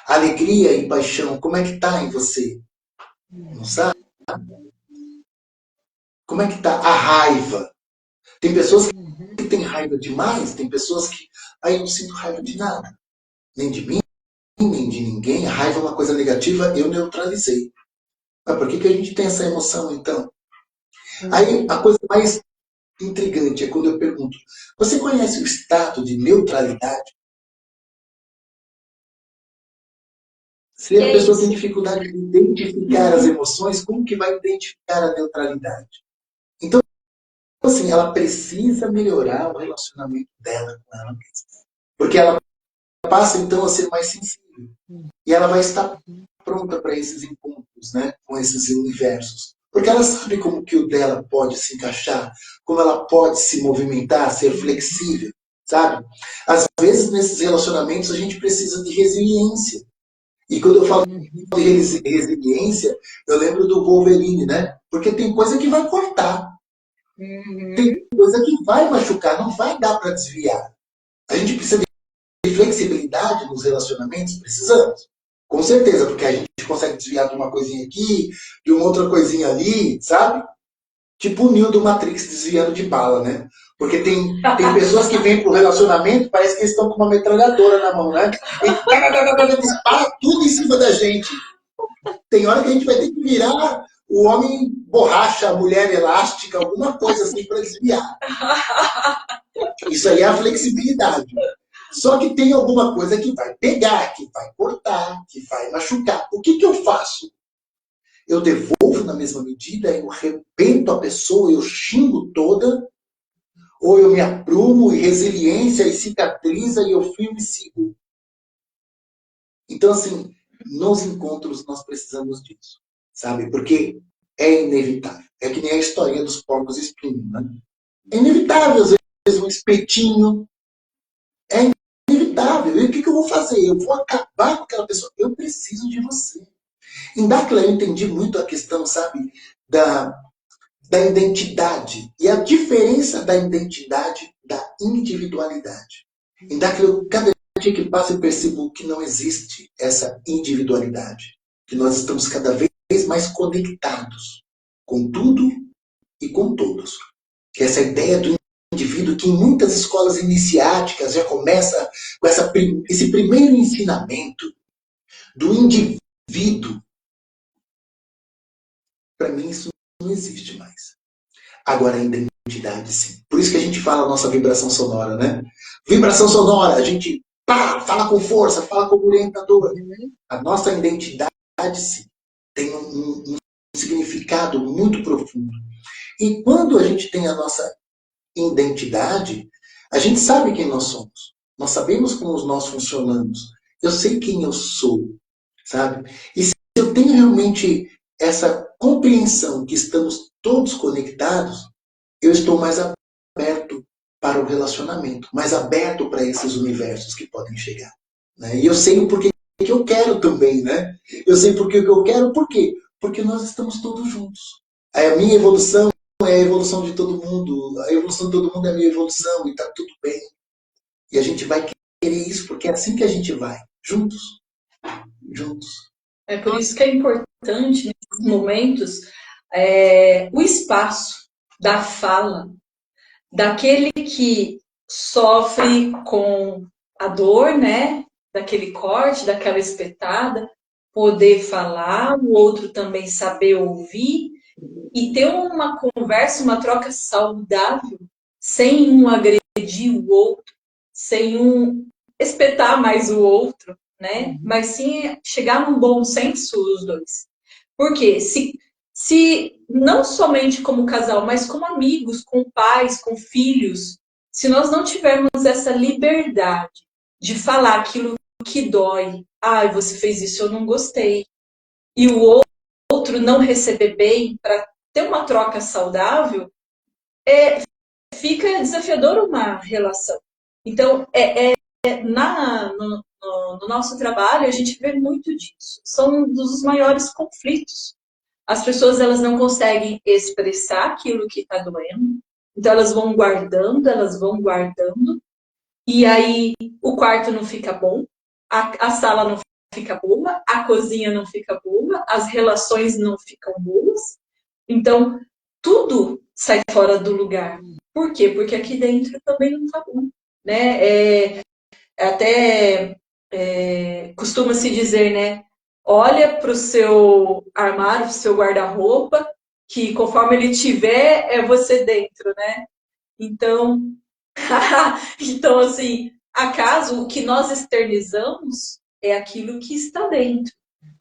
Alegria e paixão, como é que está em você? Não sabe? Como é que está a raiva? Tem pessoas que têm raiva demais, tem pessoas que, aí eu não sinto raiva de nada. Nem de mim, nem de ninguém. A raiva é uma coisa negativa, eu neutralizei. Mas por que a gente tem essa emoção, então? Aí a coisa mais intrigante é quando eu pergunto, você conhece o estado de neutralidade? Se Que a é pessoa tem isso? dificuldade de identificar as emoções, como que vai identificar a neutralidade? Então, assim, ela precisa melhorar o relacionamento dela com ela mesma. Porque ela passa, então, a ser mais sensível. E ela vai estar pronta para esses encontros, né? Com esses universos. Porque ela sabe como que o dela pode se encaixar, como ela pode se movimentar, ser flexível, sabe? Às vezes, nesses relacionamentos, a gente precisa de resiliência. E quando eu falo de resiliência, eu lembro do Wolverine, né? Porque tem coisa que vai cortar, tem coisa que vai machucar, não vai dar para desviar. A gente precisa de flexibilidade nos relacionamentos? Precisamos. Com certeza, porque a gente consegue desviar de uma coisinha aqui, de uma outra coisinha ali, sabe? Tipo o Neo do Matrix desviando de bala, né? Porque tem pessoas que vêm pro relacionamento, parece que eles estão com uma metralhadora na mão, né? E dispara tudo em cima da gente. Tem hora que a gente vai ter que virar o homem borracha, a mulher elástica, alguma coisa assim para desviar. Isso aí é a flexibilidade. Só que tem alguma coisa que vai pegar, que vai cortar, que vai machucar. O que eu faço? Eu devolvo na mesma medida, eu arrebento a pessoa, eu xingo toda, ou eu me aprumo e resiliência e cicatriza e eu firme e sigo. Então, assim, nos encontros nós precisamos disso, sabe? Porque é inevitável. É que nem a historinha dos porcos espinhos, né? É inevitável, às vezes, um espetinho. É inevitável. E o que eu vou fazer? Eu vou acabar com aquela pessoa. Eu preciso de você. Em Dáquila eu entendi muito a questão, sabe, da identidade. E a diferença da identidade da individualidade. Em Dáquila, cada dia que passa, eu percebo que não existe essa individualidade. Que nós estamos cada vez mais conectados com tudo e com todos. Que essa ideia do indivíduo, que em muitas escolas iniciáticas já começa com esse primeiro ensinamento do indivíduo. Para mim, isso não existe mais. Agora, a identidade, sim. Por isso que a gente fala a nossa vibração sonora, né? Vibração sonora, a gente fala com força, fala como orientador. A nossa identidade, sim, tem um significado muito profundo. E quando a gente tem a nossa identidade, a gente sabe quem nós somos. Nós sabemos como nós funcionamos. Eu sei quem eu sou, sabe? E se eu tenho realmente essa compreensão que estamos todos conectados, eu estou mais aberto para o relacionamento, mais aberto para esses universos que podem chegar. Né? E eu sei o porquê que eu quero também, né? Eu sei por que eu quero, por quê? Porque nós estamos todos juntos. A minha evolução é a evolução de todo mundo, a evolução de todo mundo é a minha evolução, e está tudo bem. E a gente vai querer isso, porque é assim que a gente vai, juntos. Juntos. É por isso que é importante, nesses momentos, o espaço da fala, daquele que sofre com a dor, né? Daquele corte, daquela espetada, poder falar, o outro também saber ouvir e ter uma conversa, uma troca saudável, sem um agredir o outro, sem um espetar mais o outro, né? Mas sim chegar num bom senso os dois. Porque se não somente como casal, mas como amigos, com pais, com filhos, se nós não tivermos essa liberdade de falar aquilo que dói, ai, você fez isso, eu não gostei, e o outro não receber bem, para ter uma troca saudável, fica desafiador uma relação. Então, no nosso trabalho, a gente vê muito disso. São um dos maiores conflitos. As pessoas elas não conseguem expressar aquilo que está doendo, então elas vão guardando, e aí o quarto não fica bom, a sala não fica boa, a cozinha não fica boa, as relações não ficam boas. Então, tudo sai fora do lugar. Por quê? Porque aqui dentro também não está bom. Né? Até costuma-se dizer, né? Olha para o seu armário, para o seu guarda-roupa, que conforme ele tiver, é você dentro, né? Então, então assim, acaso o que nós externizamos é aquilo que está dentro.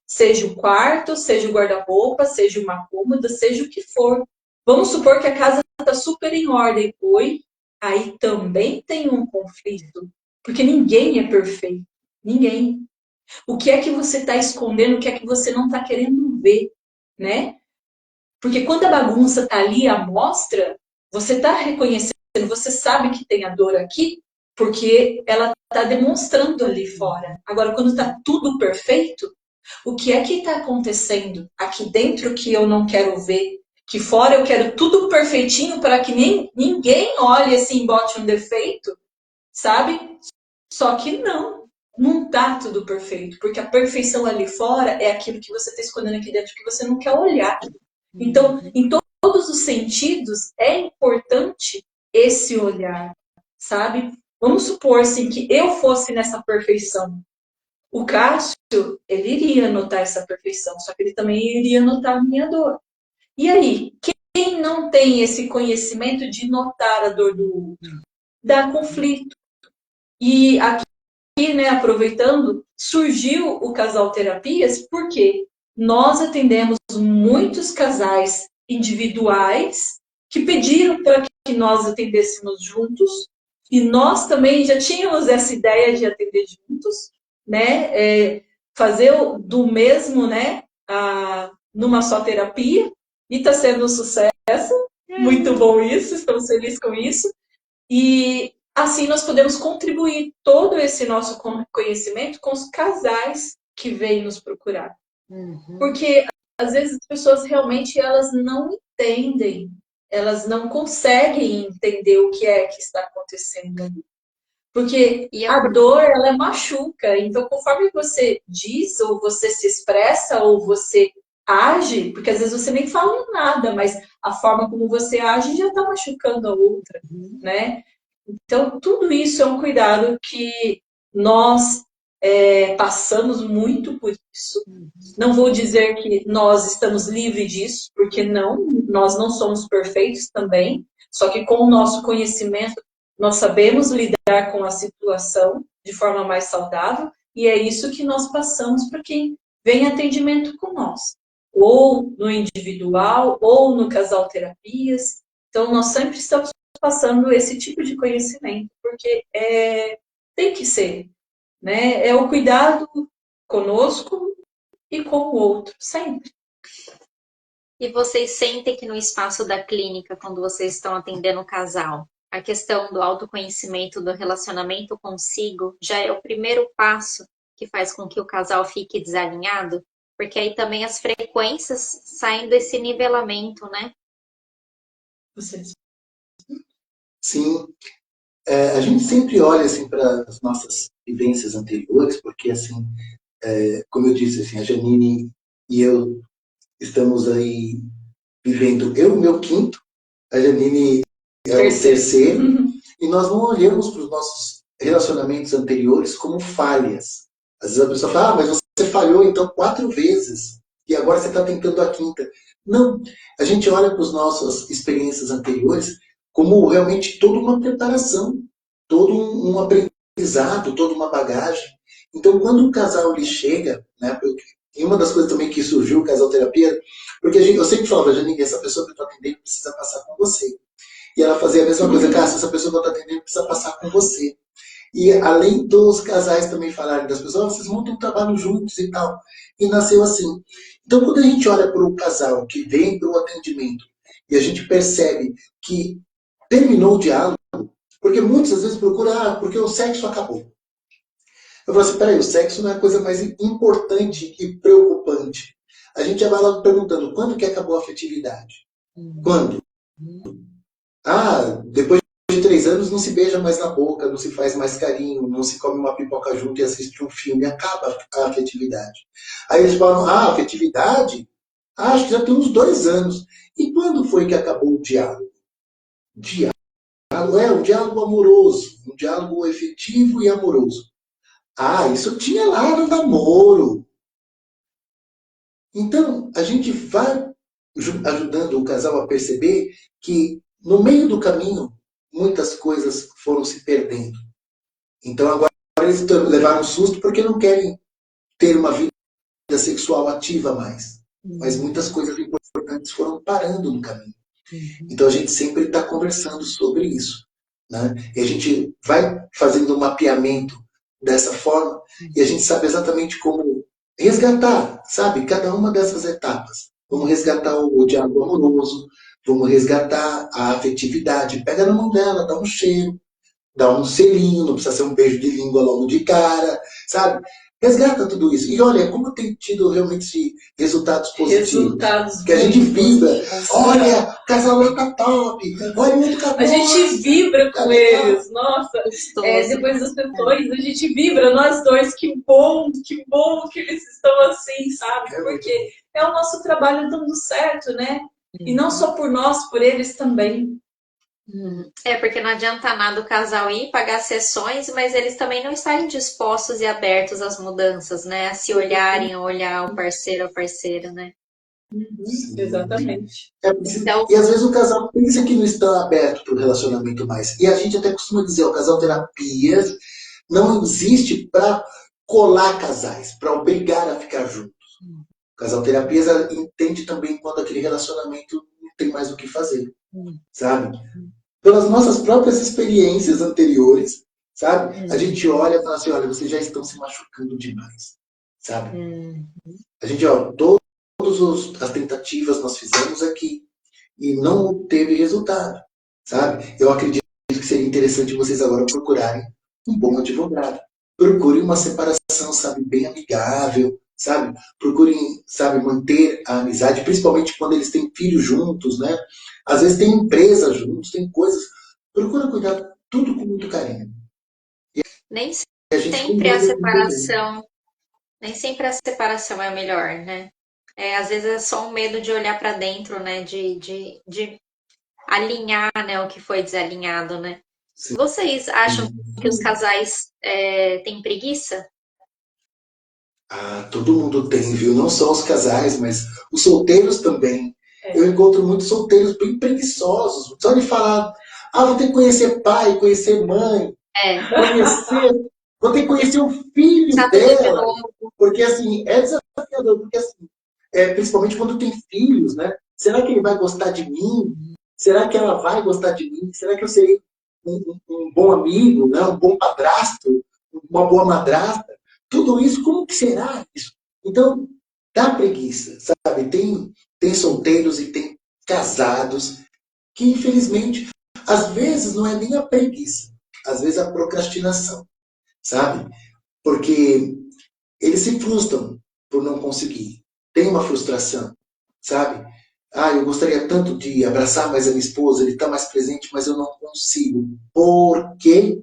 Seja o quarto, seja o guarda-roupa, seja uma cômoda, seja o que for. Vamos supor que a casa está super em ordem. Oi, aí também tem um conflito. Porque ninguém é perfeito. Ninguém. O que é que você está escondendo? O que é que você não está querendo ver? Né? Porque quando a bagunça está ali à mostra, você está reconhecendo, você sabe que tem a dor aqui, porque ela está demonstrando ali fora. Agora, quando está tudo perfeito, o que é que está acontecendo aqui dentro que eu não quero ver? Que fora eu quero tudo perfeitinho para que ninguém olhe assim e bote um defeito, sabe? Só que não tá tudo perfeito, porque a perfeição ali fora é aquilo que você está escondendo aqui dentro que você não quer olhar. Então, em todos os sentidos, é importante esse olhar, sabe? Vamos supor assim que eu fosse nessa perfeição. O Cássio, ele iria notar essa perfeição, só que ele também iria notar a minha dor. E aí, quem não tem esse conhecimento de notar a dor do outro? Dá conflito. E aqui, né, aproveitando, surgiu o Casal Terapias porque nós atendemos muitos casais individuais que pediram para que nós atendêssemos juntos e nós também já tínhamos essa ideia de atender juntos, né, fazer do mesmo, né, numa só terapia, e está sendo um sucesso, muito bom isso, estamos felizes com isso, e assim nós podemos contribuir todo esse nosso conhecimento com os casais que vêm nos procurar. Porque às vezes as pessoas realmente elas não entendem, elas não conseguem entender o que é que está acontecendo ali. Porque a dor, ela machuca. Então, conforme você diz, ou você se expressa, ou você age, porque às vezes você nem fala nada, mas a forma como você age já está machucando a outra, né? Então, tudo isso é um cuidado que nós passamos muito por isso. Não vou dizer que nós estamos livres disso, porque não, nós não somos perfeitos também, só que com o nosso conhecimento, nós sabemos lidar com a situação de forma mais saudável, e é isso que nós passamos para quem vem em atendimento com nós, ou no individual, ou no casal terapias. Então, nós sempre estamos passando esse tipo de conhecimento, porque tem que ser, né? É o cuidado conosco e com o outro, sempre. E vocês sentem que no espaço da clínica, quando vocês estão atendendo o casal, a questão do autoconhecimento, do relacionamento consigo, já é o primeiro passo que faz com que o casal fique desalinhado? Porque aí também as frequências saem desse nivelamento, né? Vocês. Sim, a gente sempre olha assim para as nossas vivências anteriores, porque assim como eu disse, assim, a Janine e eu estamos aí vivendo, eu o meu quinto, a Janine é o terceiro, e nós não olhamos para os nossos relacionamentos anteriores como falhas. Às vezes a pessoa fala, mas você falhou então 4 vezes, e agora você está tentando a quinta. Não, a gente olha para as nossas experiências anteriores como realmente toda uma preparação, todo um aprendizado, toda uma bagagem. Então, quando o casal ele chega, né, e uma das coisas também que surgiu o casal terapia, porque eu sempre falo para a Janine, essa pessoa que eu estou atendendo precisa passar com você. E ela fazia a mesma coisa, cara, essa pessoa que eu estou atendendo precisa passar com você. E além dos casais também falarem das pessoas, vocês montam um trabalho juntos e tal. E nasceu assim. Então, quando a gente olha para o casal que vem para o atendimento e a gente percebe que terminou o diálogo, porque muitas às vezes procuram, porque o sexo acabou. Eu falo assim, peraí, o sexo não é a coisa mais importante e preocupante. A gente já vai logo perguntando, quando que acabou a afetividade? Quando? Depois de 3 anos não se beija mais na boca, não se faz mais carinho, não se come uma pipoca junto e assiste um filme, acaba a afetividade. Aí eles falam, afetividade? Acho que já tem uns 2 anos. E quando foi que acabou o diálogo? Diálogo um diálogo amoroso, um diálogo efetivo e amoroso. Isso tinha lá no namoro. Então, a gente vai ajudando o casal a perceber que no meio do caminho muitas coisas foram se perdendo. Então agora eles levaram um susto porque não querem ter uma vida sexual ativa mais. Mas muitas coisas importantes foram parando no caminho. Então a gente sempre está conversando sobre isso. Né? E a gente vai fazendo um mapeamento dessa forma e a gente sabe exatamente como resgatar, sabe, cada uma dessas etapas. Vamos resgatar o diálogo amoroso, vamos resgatar a afetividade. Pega na mão dela, dá um cheiro, dá um selinho, não precisa ser um beijo de língua logo de cara, sabe? Resgata tudo isso. E olha, como tem tido realmente resultados positivos. Que a gente vibra. Olha, o casal lá tá top. Olha o outro casal. A gente vibra com eles. Nossa, depois das sessões, a gente vibra, nós dois. Que bom que eles estão assim, sabe? Porque é o nosso trabalho dando certo, né? E não só por nós, por eles também. Porque não adianta nada o casal ir pagar sessões, mas eles também não estarem dispostos e abertos às mudanças, né? A se olharem, a olhar o parceiro, a parceira, né? Exatamente. Então, e às vezes o casal pensa que não está aberto para o relacionamento mais. E a gente até costuma dizer, o casal terapias não existe para colar casais, para obrigar a ficar juntos. O casal terapias entende também quando aquele relacionamento não tem mais o que fazer, sabe? Pelas nossas próprias experiências anteriores, sabe? A gente olha e fala assim, olha, vocês já estão se machucando demais, sabe? A gente, todas as tentativas nós fizemos aqui e não teve resultado, sabe? Eu acredito que seria interessante vocês agora procurarem um bom advogado. Procurem uma separação, sabe, bem amigável, sabe? Procurem, sabe, manter a amizade, principalmente quando eles têm filhos juntos, né? Às vezes tem empresa juntos, tem coisas. Procura cuidar tudo com muito carinho. Nem sempre a separação, nem sempre a separação é a melhor, né? Às vezes é só um medo de olhar para dentro, né? De alinhar, né, o que foi desalinhado, né? Sim. Vocês acham que os casais têm preguiça? Todo mundo tem, viu? Não só os casais, mas os solteiros também. Eu encontro muitos solteiros bem preguiçosos. Só de falar, vou ter que conhecer pai, conhecer mãe, vou ter que conhecer o filho dela. Porque, assim, é desafiador. Porque, assim, principalmente quando tem filhos, né? Será que ele vai gostar de mim? Será que ela vai gostar de mim? Será que eu serei um bom amigo, né? Um bom padrasto? Uma boa madrasta? Tudo isso, como que será isso? Então, dá preguiça, sabe? Tem solteiros e tem casados que, infelizmente, às vezes não é nem a preguiça, às vezes a procrastinação, sabe? Porque eles se frustram por não conseguir. Tem uma frustração, sabe? Eu gostaria tanto de abraçar mais a minha esposa, ele está mais presente, mas eu não consigo. Por quê?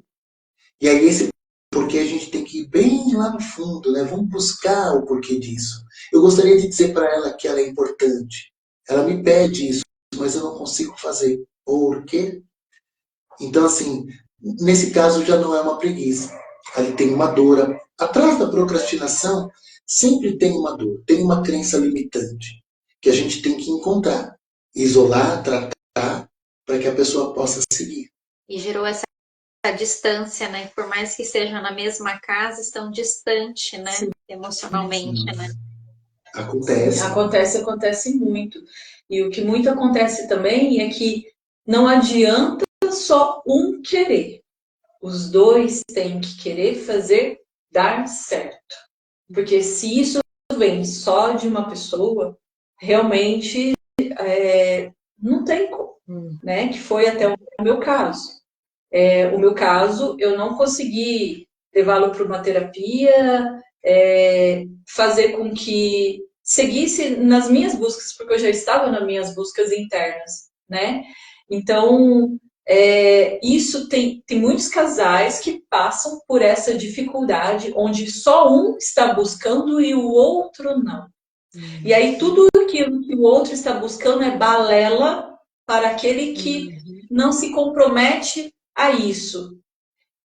E aí esse porque a gente tem que ir bem pouquinho lá no fundo, né? Vamos buscar o porquê disso. Eu gostaria de dizer para ela que ela é importante. Ela me pede isso, mas eu não consigo fazer. Por quê? Então, assim, nesse caso já não é uma preguiça. Ali tem uma dor. Atrás da procrastinação, sempre tem uma dor, tem uma crença limitante, que a gente tem que encontrar, isolar, tratar, para que a pessoa possa seguir. E gerou essa distância, né? Por mais que estejam na mesma casa, estão distantes, né? Sim. Emocionalmente, né? Acontece. Acontece muito. E o que muito acontece também é que não adianta só um querer. Os dois têm que querer fazer dar certo. Porque se isso vem só de uma pessoa, realmente não tem como, né? Que foi até o meu caso. O meu caso, eu não consegui levá-lo para uma terapia, fazer com que seguisse nas minhas buscas, porque eu já estava nas minhas buscas internas, né? Então, isso tem muitos casais que passam por essa dificuldade, onde só um está buscando e o outro não. E aí tudo aquilo que o outro está buscando é balela para aquele que não se compromete a isso.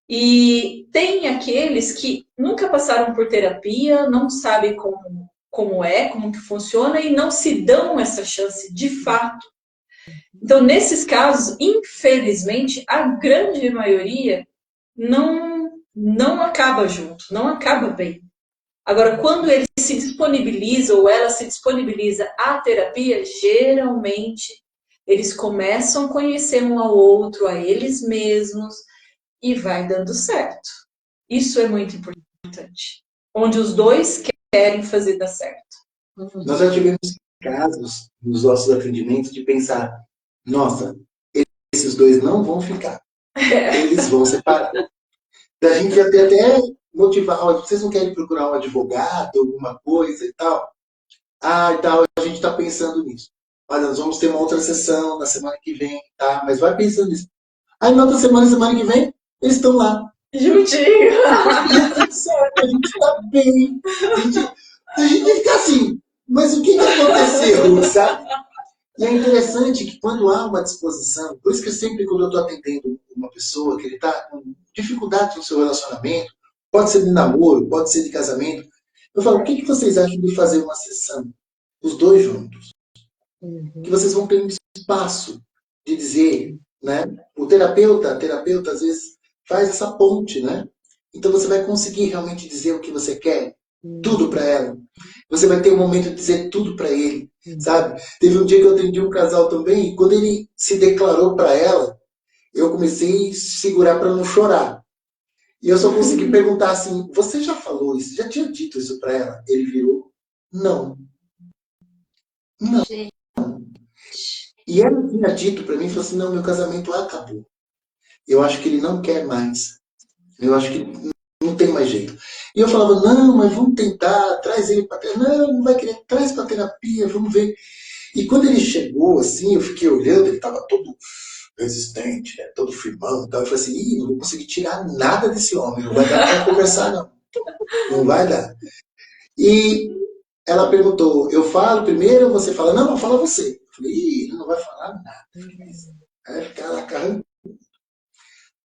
E tem aqueles que nunca passaram por terapia, não sabem como que funciona e não se dão essa chance de fato. Então, nesses casos, infelizmente, a grande maioria não acaba junto, não acaba bem. Agora, quando ele se disponibiliza ou ela se disponibiliza à terapia, geralmente eles começam a conhecer um ao outro, a eles mesmos, e vai dando certo. Isso é muito importante. Onde os dois querem fazer dar certo. Nós já tivemos casos nos nossos atendimentos de pensar, nossa, esses dois não vão ficar. Eles vão separar. Da gente até motivar, vocês não querem procurar um advogado, alguma coisa e tal? E tal, a gente está pensando nisso. Olha, nós vamos ter uma outra sessão na semana que vem, tá? Mas vai pensando nisso. Aí na outra semana que vem, eles estão lá. Juntinho! A gente está bem. A gente fica assim, mas o que aconteceu, sabe? E é interessante que quando há uma disposição, por isso que sempre quando eu estou atendendo uma pessoa que ele está com dificuldade no seu relacionamento, pode ser de namoro, pode ser de casamento, eu falo, o que vocês acham de fazer uma sessão, os dois juntos? Que vocês vão ter um espaço de dizer, né? A terapeuta às vezes faz essa ponte, né? Então você vai conseguir realmente dizer o que você quer, tudo para ela. Você vai ter um momento de dizer tudo para ele, sabe? Teve um dia que eu atendi um casal também e quando ele se declarou para ela, eu comecei a segurar para não chorar. E eu só consegui perguntar assim, você já falou isso? Já tinha dito isso para ela? Ele virou, não. Não. E ela tinha dito para mim, falou assim, não, meu casamento acabou. Eu acho que ele não quer mais. Eu acho que não tem mais jeito. E eu falava, não, mas vamos tentar, traz ele para terapia. Não vai querer, traz para terapia, vamos ver. E quando ele chegou, assim, eu fiquei olhando, ele estava todo resistente, né, todo firmão. Então eu falei assim, não vou conseguir tirar nada desse homem, não vai dar para conversar, não. Não vai dar. E ela perguntou, eu falo primeiro ou você fala? Não, fala você. Eu falei, ele não vai falar nada. Aí ficar lá carregando.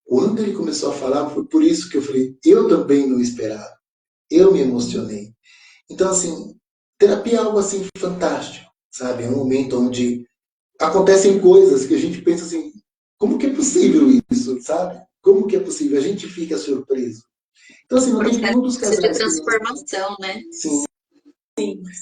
Quando ele começou a falar, foi por isso que eu falei, eu também não esperava. Eu me emocionei. Então, assim, terapia é algo assim fantástico, sabe? É um momento onde acontecem coisas que a gente pensa assim, como que é possível isso, sabe? Como que é possível? A gente fica surpreso. Então, assim, não teve nenhum dos casais de transformação, né? Sim.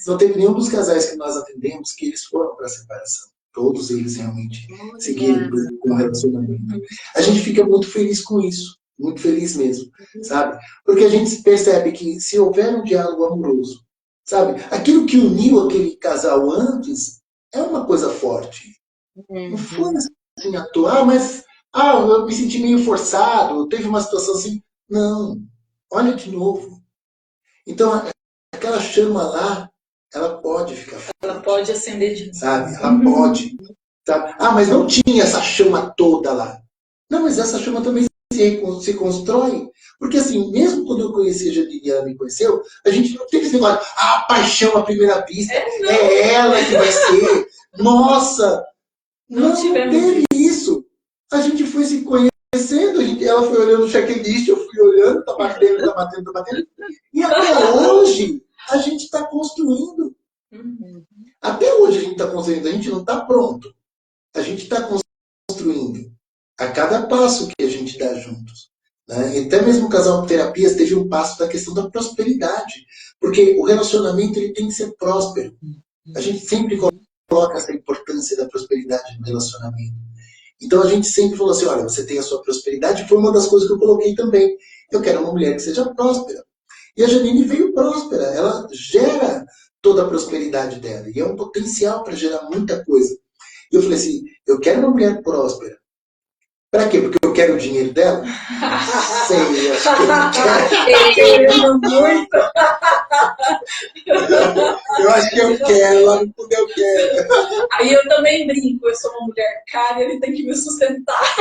Não teve nenhum dos casais que nós atendemos que eles foram para a separação. Todos eles realmente seguiram com o relacionamento. A gente fica muito feliz com isso. Muito feliz mesmo, sabe? Porque a gente percebe que se houver um diálogo amoroso, sabe? Aquilo que uniu aquele casal antes é uma coisa forte. Não foi assim à toa, mas eu me senti meio forçado, teve uma situação assim. Não, olha de novo. Então, aquela chama lá, ela pode ficar forte. Ela pode acender de novo. Sabe? Ela pode. Sabe? Mas não tinha essa chama toda lá. Não, mas essa chama também se constrói. Porque assim, mesmo quando eu conheci a Janine e ela me conheceu, a gente não teve esse negócio, paixão à primeira vista, é ela que vai ser, nossa! Não teve isso. A gente foi se conhecendo, ela foi olhando o checklist, eu fui olhando, tá batendo. E até hoje, a gente está construindo. Até hoje a gente está construindo, a gente não está pronto. A gente está construindo a cada passo que a gente dá juntos. Né? E até mesmo o casal de terapias teve um passo da questão da prosperidade. Porque o relacionamento ele tem que ser próspero. A gente sempre coloca essa importância da prosperidade no relacionamento. Então a gente sempre falou assim, olha, você tem a sua prosperidade, foi uma das coisas que eu coloquei também. Eu quero uma mulher que seja próspera. E a Janine veio próspera, ela gera toda a prosperidade dela. E é um potencial para gerar muita coisa. E eu falei assim, eu quero uma mulher próspera. Para quê? Porque eu quero o dinheiro dela? Sei, acho que eu não quero. Querendo muito. Eu acho que eu quero, lá no fundo eu quero. Aí eu também brinco, eu sou uma mulher cara, ele tem que me sustentar.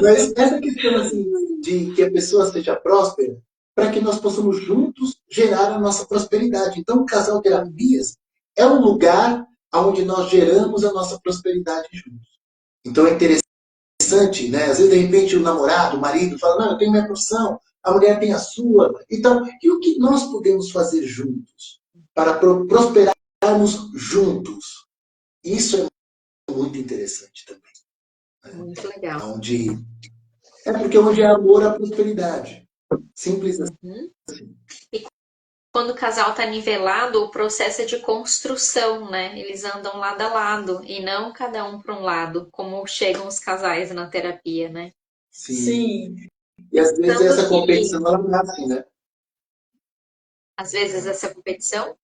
Mas essa questão assim, de que a pessoa seja próspera, para que nós possamos juntos gerar a nossa prosperidade. Então, o Casal Terapias é um lugar onde nós geramos a nossa prosperidade juntos. Então, é interessante, né? Às vezes, de repente, o namorado, o marido, fala, não, eu tenho minha profissão, a mulher tem a sua. Então, e o que nós podemos fazer juntos para prosperarmos juntos? Isso é muito interessante também. Muito legal. Porque onde é amor, há prosperidade. Simples assim. E quando o casal está nivelado, o processo é de construção, né? Eles andam lado a lado e não cada um para um lado, como chegam os casais na terapia, né? Sim. E às vezes essa competição, ela nasce, né? Às vezes essa competição?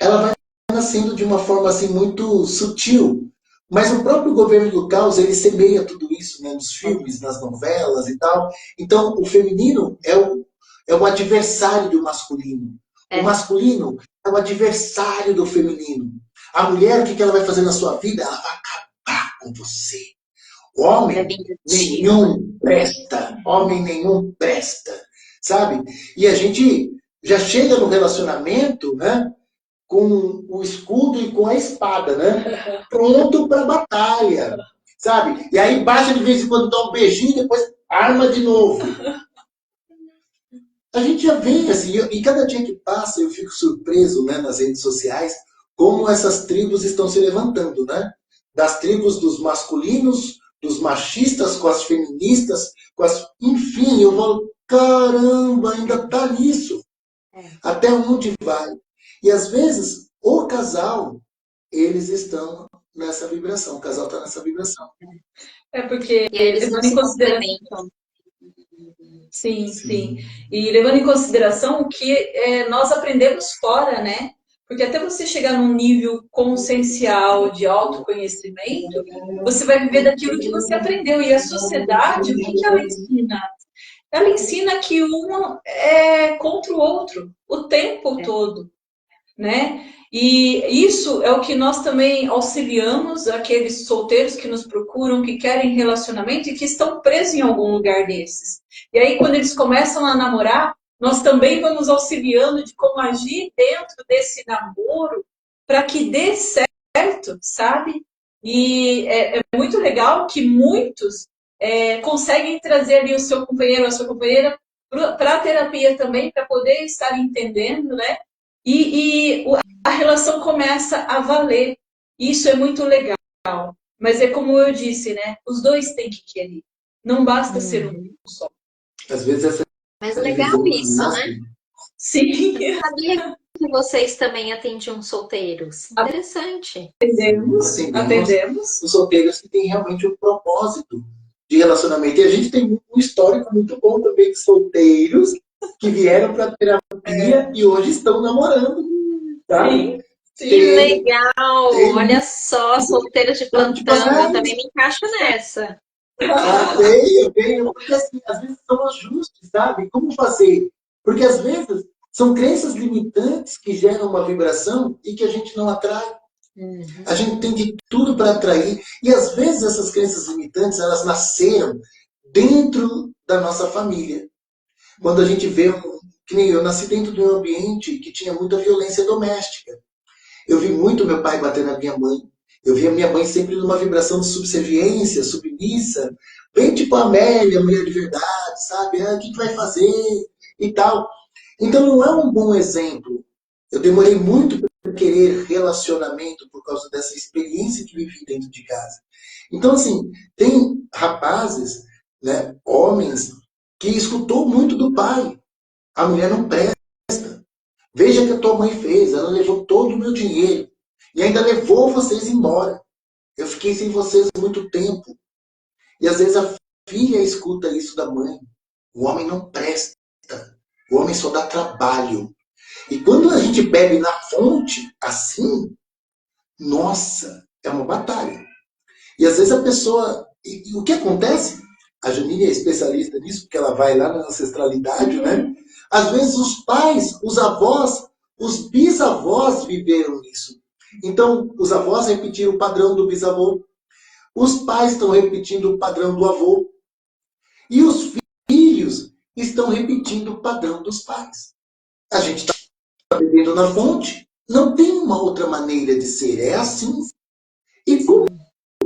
Ela vai nascendo de uma forma assim muito sutil. Mas o próprio governo do caos, ele semeia tudo isso, né? Nos filmes, nas novelas e tal. Então, o feminino é o adversário do masculino. O masculino é o adversário do feminino. A mulher, o que ela vai fazer na sua vida? Ela vai acabar com você. Homem nenhum presta. Homem nenhum presta. Sabe? E a gente já chega no relacionamento, né? Com o escudo e com a espada, né? Pronto para batalha, sabe? E aí baixa de vez em quando, dá um beijinho e depois arma de novo. A gente já vem assim, e cada dia que passa eu fico surpreso, né, nas redes sociais, como essas tribos estão se levantando, né? Das tribos dos masculinos, dos machistas com as feministas, enfim, eu falo, caramba, ainda tá nisso. Até onde vai? E às vezes, o casal, eles estão nessa vibração. O casal está nessa vibração. É porque e eles não se complementam. Sim. E levando em consideração o que nós aprendemos fora, né? Porque até você chegar num nível consciencial de autoconhecimento, você vai viver daquilo que você aprendeu. E a sociedade, o que ela ensina? Ela ensina que um é contra o outro o tempo todo, né? E isso é o que nós também auxiliamos aqueles solteiros que nos procuram, que querem relacionamento e que estão presos em algum lugar desses. E aí, quando eles começam a namorar, nós também vamos auxiliando de como agir dentro desse namoro para que dê certo, sabe? E é muito legal que muitos conseguem trazer ali o seu companheiro ou a sua companheira para a terapia também, para poder estar entendendo, né? E a relação começa a valer. Isso é muito legal. Mas é como eu disse, né? Os dois têm que querer. Não basta ser um só. Às vezes essa Mas legal isso, né? Sim. Eu sabia que vocês também atendiam solteiros. Interessante. Atendemos. Os solteiros que têm realmente um propósito de relacionamento. E a gente tem um histórico muito bom também de solteiros que vieram para a terapia e hoje estão namorando. Tá? Sim. Que legal! Olha só, solteiros de plantão, eu também me encaixo nessa. Eu tenho, porque assim, às vezes são ajustes, sabe? Como fazer? Porque às vezes são crenças limitantes que geram uma vibração e que a gente não atrai. A gente tem de tudo para atrair. E às vezes essas crenças limitantes, elas nasceram dentro da nossa família. Quando a gente vê, que nem eu nasci dentro de um ambiente que tinha muita violência doméstica. Eu vi muito meu pai bater na minha mãe. Eu vi a minha mãe sempre numa vibração de subserviência, submissa, bem tipo a Amélia, mulher de verdade, sabe? Ah, o que vai fazer e tal. Então não é um bom exemplo. Eu demorei muito para querer relacionamento por causa dessa experiência que vivi dentro de casa. Então, assim, tem rapazes, né, homens, que escutou muito do pai. A mulher não presta. Veja o que a tua mãe fez. Ela levou todo o meu dinheiro. E ainda levou vocês embora. Eu fiquei sem vocês muito tempo. E às vezes a filha escuta isso da mãe. O homem não presta. O homem só dá trabalho. E quando a gente bebe na fonte, assim, nossa, é uma batalha. E às vezes a pessoa... E o que acontece? A Janine é especialista nisso, porque ela vai lá na ancestralidade, né? Às vezes os pais, os avós, os bisavós viveram isso. Então, os avós repetiram o padrão do bisavô. Os pais estão repetindo o padrão do avô. E os filhos estão repetindo o padrão dos pais. A gente está bebendo na fonte. Não tem uma outra maneira de ser. É assim. E como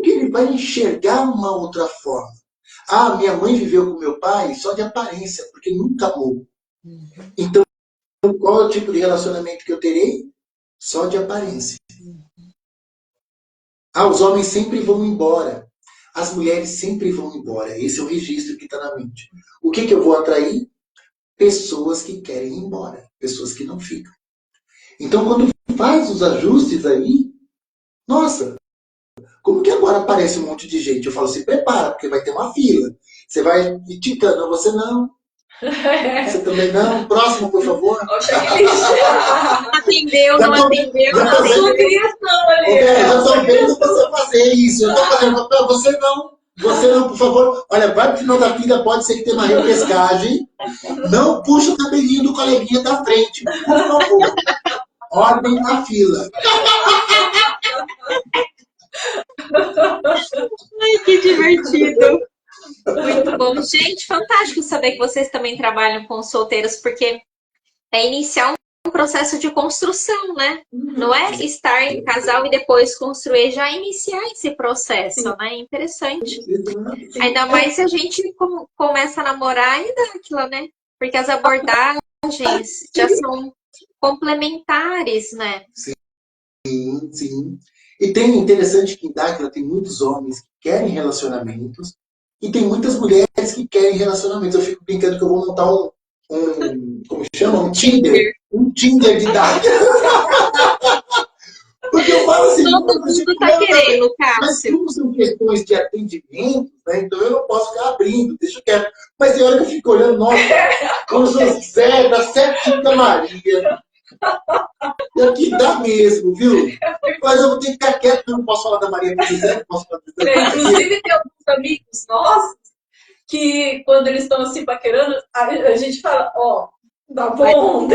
que ele vai enxergar uma outra forma? Ah, minha mãe viveu com meu pai só de aparência, porque nunca amou. Então, qual é o tipo de relacionamento que eu terei? Só de aparência. Ah, os homens sempre vão embora. As mulheres sempre vão embora. Esse é o registro que está na mente. O que eu vou atrair? Pessoas que querem ir embora. Pessoas que não ficam. Então, quando faz os ajustes aí, nossa, como que agora aparece um monte de gente? Eu falo, se prepara, porque vai ter uma fila. Você vai ticando, você não. Você também não? Próximo, por favor. Atendeu, não atendeu. A sua criação ali. Já estou vendo você fazer isso. Eu estou fazendo para você não. Você não, por favor. Olha, vai pro final da fila, pode ser que tenha uma repescagem. Não puxa o cabelinho do coleguinha da frente. Por favor. Ordem na fila. Ai, que divertido. Muito bom. Gente, fantástico saber que vocês também trabalham com solteiros, porque é iniciar um processo de construção, né? Não é estar em casal e depois construir, já iniciar esse processo, né? Interessante. Ainda mais se a gente começa a namorar e dá aquilo, né? Porque as abordagens já são complementares, né? Sim, sim. E tem interessante que em Dáquila tem muitos homens que querem relacionamentos e tem muitas mulheres que querem relacionamentos. Eu fico brincando que eu vou montar como chama? Um Tinder. Um Tinder de Dáquila. Porque eu falo assim... Todo mundo tá querendo, Cássio. Mas como são questões de atendimento, né? Então eu não posso ficar abrindo, deixa quieto. Mas tem hora que eu fico olhando, nossa, como José, da Sétima Maria. E aqui dá mesmo, viu? Mas eu vou ter que ficar quieto, porque eu não posso falar da Maria José, não posso falar da Maria. Inclusive, tem alguns amigos nossos que, quando eles estão assim paquerando, a gente fala, ó, tá bom,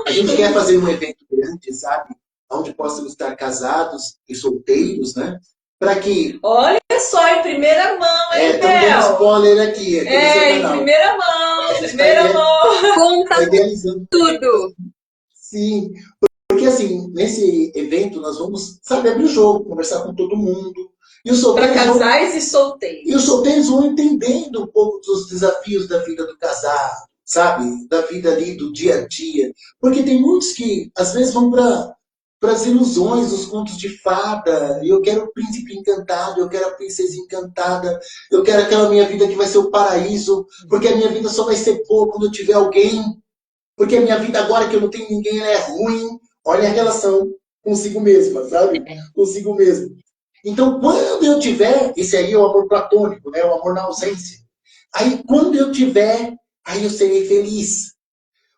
A gente quer fazer um evento grande, sabe? Onde possamos estar casados e solteiros, né? Para que... Olha só, em primeira mão, hein, Estamos dando spoiler aqui. Em primeira mão, primeira mão. Conta tudo. Sim, porque assim, nesse evento nós vamos, sabe, abrir o jogo, conversar com todo mundo. E os solteiros para casais e solteiros. E os solteiros vão entendendo um pouco dos desafios da vida do casado, sabe? Da vida ali, do dia a dia. Porque tem muitos que, às vezes, vão para as ilusões, os contos de fada. Eu quero o príncipe encantado, eu quero a princesa encantada, eu quero aquela minha vida que vai ser o paraíso, porque a minha vida só vai ser boa quando eu tiver alguém. Porque a minha vida agora que eu não tenho ninguém, ela é ruim. Olha a relação consigo mesma, sabe? Consigo mesmo. Então, quando eu tiver, esse aí é o amor platônico, né? O amor na ausência. Aí, quando eu tiver, aí eu serei feliz.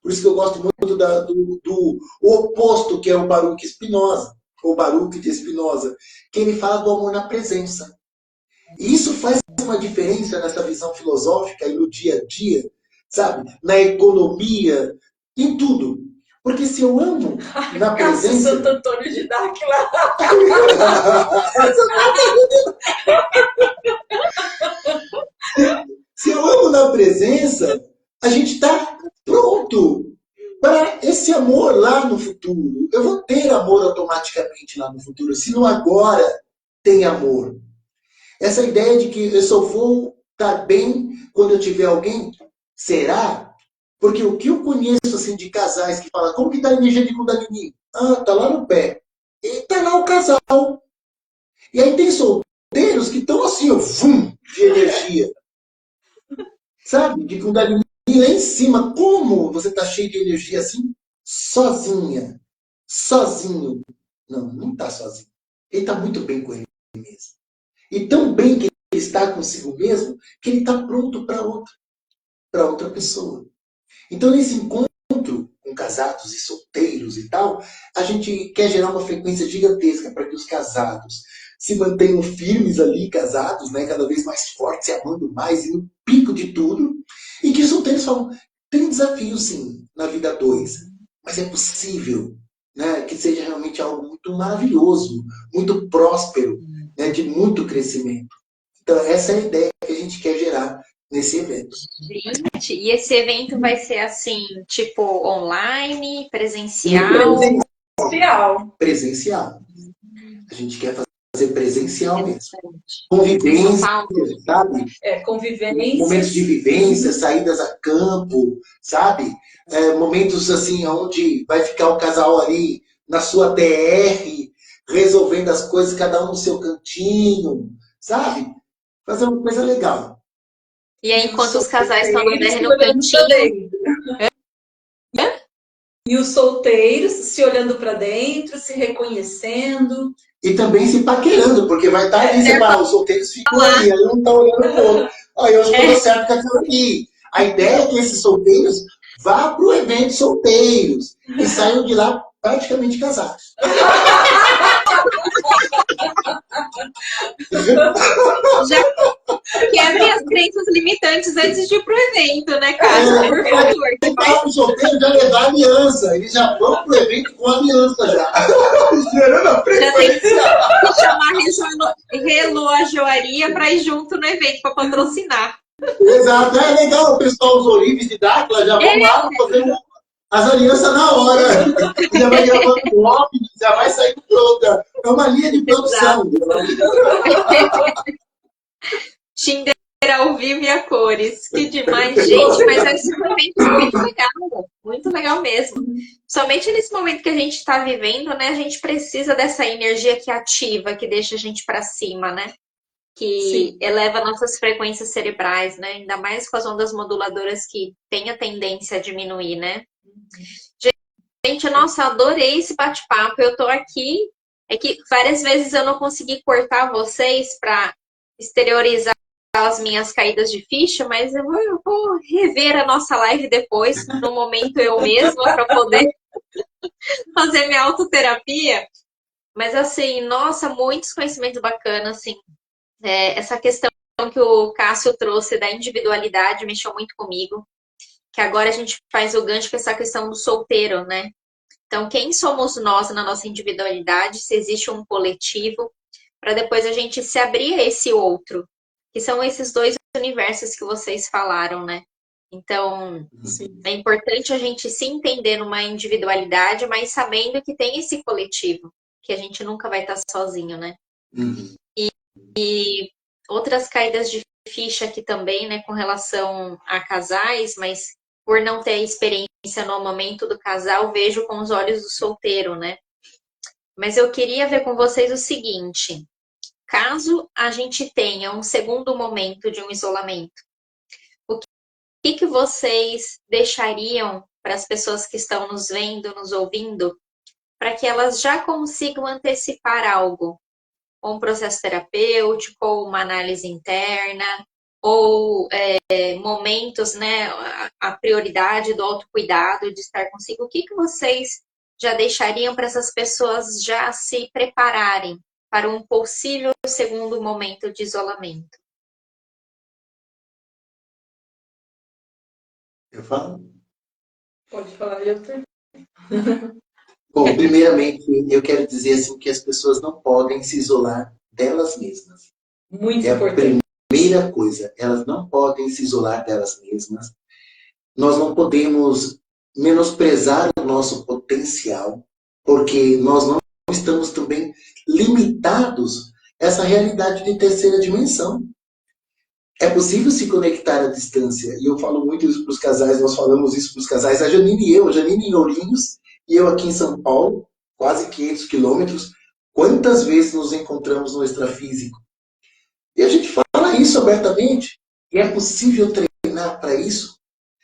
Por isso que eu gosto muito do oposto, que é o Baruch Spinoza, ou Baruch de Spinoza, que ele fala do amor na presença. E isso faz uma diferença nessa visão filosófica e no dia a dia, sabe? Na economia, em tudo. Porque se eu amo na Cássio presença... Santo Antônio de Dáquila. Se eu amo na presença, a gente está pronto para esse amor lá no futuro. Eu vou ter amor automaticamente lá no futuro. Se não agora tem amor. Essa ideia de que eu só vou estar bem quando eu tiver alguém, será? Porque o que eu conheço assim, de casais que falam, como que está a energia de Kundalini? Ah, está lá no pé. E está lá o casal. E aí tem solteiros que estão assim, ó, vum, de energia. Sabe? De Kundalini lá em cima. Como você está cheio de energia assim? Sozinha. Sozinho. Não, não está sozinho. Ele está muito bem com ele mesmo. E tão bem que ele está consigo mesmo, que ele está pronto para outra pessoa. Então, nesse encontro com casados e solteiros e tal, a gente quer gerar uma frequência gigantesca para que os casados se mantenham firmes ali, casados, né, cada vez mais fortes, se amando mais, e no pico de tudo. E que os solteiros falam, tem desafio sim na vida a dois, mas é possível, né, que seja realmente algo muito maravilhoso, muito próspero, né, de muito crescimento. Então, essa é a ideia que a gente quer gerar nesse evento. Gente, e esse evento vai ser assim, tipo online, presencial? Presencial. Presencial. A gente quer fazer presencial mesmo. Interessante. Convivência, São Paulo. sabe? Convivência. Momentos de vivência, saídas a campo, sabe? Momentos assim, onde vai ficar o casal ali na sua TR, resolvendo as coisas, cada um no seu cantinho, sabe? Fazer uma coisa legal. E aí, enquanto os casais estão no Solteiros DR se no olhando pra cantinho, dentro. E os solteiros se olhando para dentro, se reconhecendo. E também se paquerando, porque vai estar ali, você fala, os solteiros ficam ali, aí um está olhando o outro. Eu acho que eu tô certo com aquilo aqui. A ideia é que esses solteiros vá para o evento solteiros e saiam de lá praticamente casados. já quebre as crenças limitantes antes de ir pro evento, né, Cássio? Por favor. Então, os solteiros já levar aliança, eles já vão pro evento com aliança já. Gerando a Já tem frequência. que chamar relojoaria para ir junto no evento para patrocinar. Exato, é legal o pessoal, os Olímpicos de Dáquila já vão lá fazer as alianças na hora. Já vai gravando o óbvio, já vai sair pronta. É uma linha de produção. Tinder ao vivo e a cores. Que demais, gente, mas vai ser um evento muito legal mesmo. Somente nesse momento que a gente está vivendo, né, a gente precisa dessa energia que ativa, que deixa a gente para cima, né? Que Sim. eleva nossas frequências cerebrais, né? Ainda mais com as ondas moduladoras que têm a tendência a diminuir, né? Gente, nossa, adorei esse bate-papo. Eu tô aqui. É que várias vezes eu não consegui cortar vocês para exteriorizar as minhas caídas de ficha, mas eu vou rever a nossa live depois, no momento eu mesma, para poder fazer minha autoterapia. Mas assim, nossa, muitos conhecimentos bacanas, assim. Essa questão que o Cássio trouxe da individualidade mexeu muito comigo. Que agora a gente faz o gancho com essa questão do solteiro, né? Então, quem somos nós na nossa individualidade, se existe um coletivo, para depois a gente se abrir a esse outro, que são esses dois universos que vocês falaram, né? Então, Sim. é importante a gente se entender numa individualidade, mas sabendo que tem esse coletivo, que a gente nunca vai estar sozinho, né? E outras caídas de ficha aqui também, né, com relação a casais, mas por não ter experiência no momento do casal, vejo com os olhos do solteiro, né? Mas eu queria ver com vocês o seguinte: caso a gente tenha um segundo momento de um isolamento, o que vocês deixariam para as pessoas que estão nos vendo, nos ouvindo, para que elas já consigam antecipar algo? Ou um processo terapêutico, ou uma análise interna, ou momentos, né, a prioridade do autocuidado, de estar consigo. O que vocês já deixariam para essas pessoas já se prepararem para um possível segundo momento de isolamento? Eu falo? Pode falar, eu tenho. Bom, primeiramente, eu quero dizer assim que as pessoas não podem se isolar delas mesmas. Muito É a importante. primeira coisa, elas não podem se isolar delas mesmas. Nós não podemos menosprezar o nosso potencial, porque nós não estamos também limitados a essa realidade de terceira dimensão. É possível se conectar à distância, e eu falo muito isso para os casais, nós falamos isso para os casais, a Janine e eu, a Janine em Ourinhos, e eu aqui em São Paulo, quase 500 quilômetros. Quantas vezes nos encontramos no extrafísico? E a gente fala isso abertamente, e é possível treinar para isso.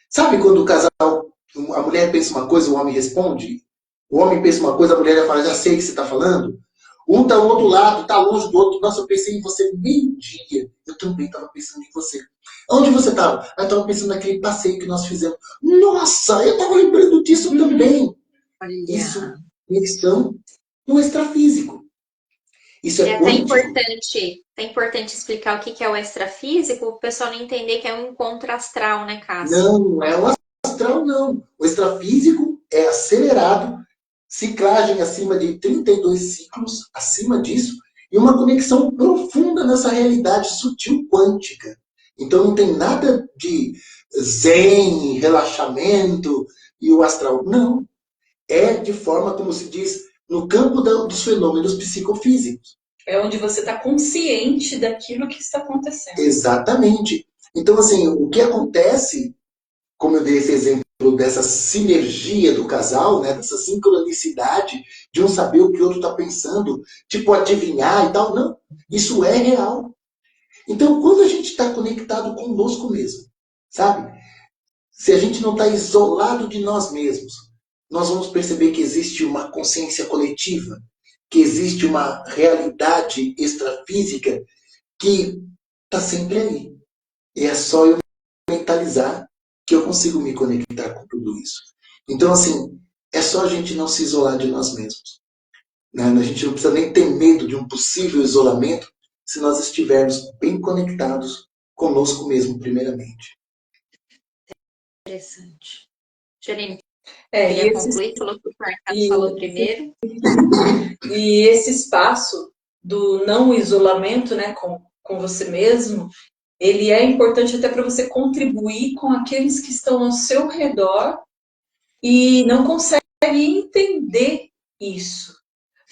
Sabe quando o casal, a mulher pensa uma coisa, o homem responde? O homem pensa uma coisa, a mulher já fala, já sei o que você está falando. Um está do outro lado, está longe do outro. Nossa, eu pensei em você meio-dia. Eu também estava pensando em você. Onde você estava? Eu estava pensando naquele passeio que nós fizemos. Nossa, eu estava lembrando disso também. Olha. Isso é conexão no extrafísico. Isso É é até quântico. importante explicar o que que é o extrafísico, o pessoal não entender que é um encontro astral, né, Cássio? Não, não é o astral, não. O extrafísico é acelerado, ciclagem acima de 32 ciclos, acima disso, e uma conexão profunda nessa realidade sutil quântica. Então não tem nada de zen, relaxamento e o astral. Não. É de forma, como se diz, no campo dos fenômenos psicofísicos. É onde você está consciente daquilo que está acontecendo. Exatamente. Então, assim, o que acontece, como eu dei esse exemplo dessa sinergia do casal, né, dessa sincronicidade de um saber o que o outro está pensando, tipo adivinhar e tal, não. Isso é real. Então, quando a gente está conectado conosco mesmo, sabe? Se a gente não está isolado de nós mesmos, nós vamos perceber que existe uma consciência coletiva, que existe uma realidade extrafísica que está sempre aí. E é só eu mentalizar que eu consigo me conectar com tudo isso. Então, assim, é só a gente não se isolar de nós mesmos. Né? A gente não precisa nem ter medo de um possível isolamento se nós estivermos bem conectados conosco mesmo, primeiramente. Interessante. Janine, E queria concluir? Falou que o Marcado falou primeiro. E esse espaço do não isolamento, né, com você mesmo, ele é importante até para você contribuir com aqueles que estão ao seu redor e não conseguem entender isso.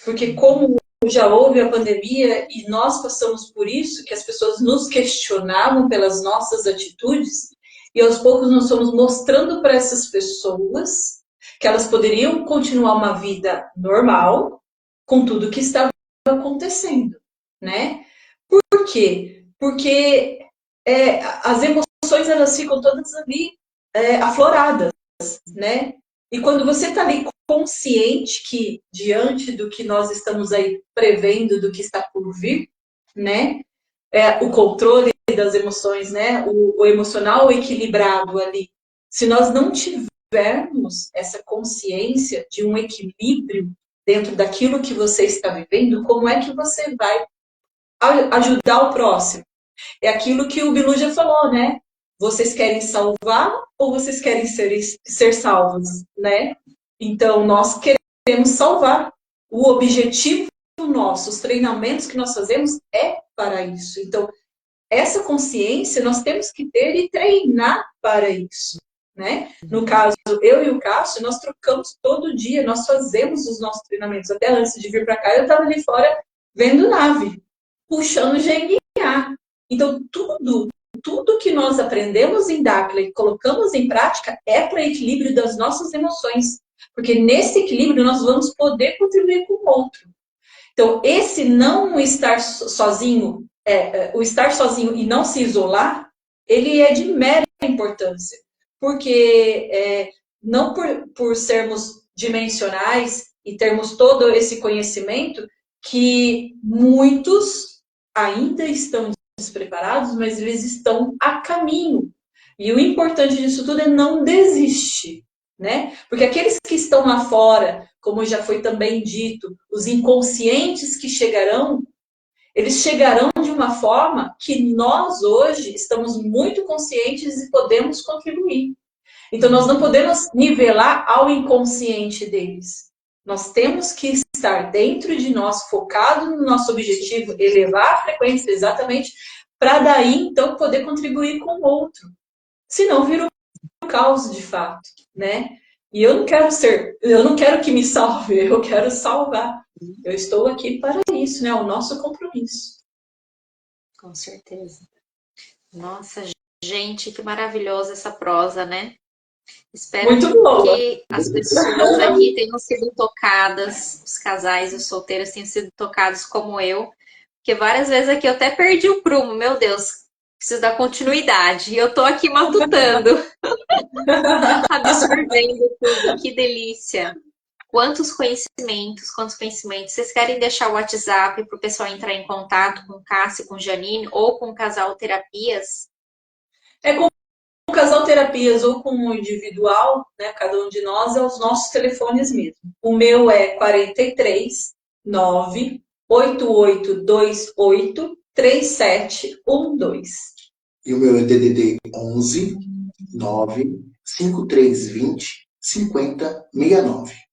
Porque como já houve a pandemia e nós passamos por isso, que as pessoas nos questionavam pelas nossas atitudes, e aos poucos nós fomos mostrando para essas pessoas que elas poderiam continuar uma vida normal com tudo que estava acontecendo, né? Por quê? Porque as emoções elas ficam todas ali afloradas, né? E quando você está ali consciente que diante do que nós estamos aí prevendo, do que está por vir, né? O controle das emoções, né? O emocional equilibrado ali. Se nós não tivermos essa consciência de um equilíbrio dentro daquilo que você está vivendo, como é que você vai ajudar o próximo? É aquilo que o Bilu já falou, né? Vocês querem salvar ou vocês querem ser salvos, né? Então, nós queremos salvar. O objetivo nosso, os treinamentos que nós fazemos é para isso. Então, essa consciência nós temos que ter e treinar para isso, né? No caso, eu e o Cássio, nós trocamos todo dia, nós fazemos os nossos treinamentos. Até antes de vir para cá, eu estava ali fora vendo nave, puxando GNA. Então, tudo que nós aprendemos em Dakla e colocamos em prática é para equilíbrio das nossas emoções. Porque nesse equilíbrio nós vamos poder contribuir com o outro. Então, esse não estar sozinho, o estar sozinho e não se isolar, ele é de mera importância. Porque não por sermos dimensionais e termos todo esse conhecimento, que muitos ainda estão despreparados, mas eles estão a caminho. E o importante disso tudo é não desistir, né? Porque aqueles que estão lá fora, como já foi também dito, os inconscientes que chegarão, eles chegarão de uma forma que nós hoje estamos muito conscientes e podemos contribuir. Então, nós não podemos nivelar ao inconsciente deles. Nós temos que estar dentro de nós, focado no nosso objetivo, elevar a frequência exatamente, para daí, então, poder contribuir com o outro. Senão, vira um caos de fato, né? E eu não quero que me salve, eu quero salvar. Eu estou aqui para isso, né? O nosso compromisso. Com certeza. Nossa, gente, que maravilhosa essa prosa, né? Espero Muito boa. que as pessoas aqui tenham sido tocadas, os casais, os solteiros tenham sido tocados como eu, porque várias vezes aqui eu até perdi o prumo, meu Deus, preciso dar continuidade. E eu tô aqui matutando, absorvendo tudo, que delícia. Quantos conhecimentos. Vocês querem deixar o WhatsApp para o pessoal entrar em contato com o Cássio, com o Janine ou com o Casal Terapias? É com o casal terapias ou com o individual, né? Cada um de nós é os nossos telefones mesmo. O meu é 43 98828 3712. E o meu é DDD 11 9 5320 5069.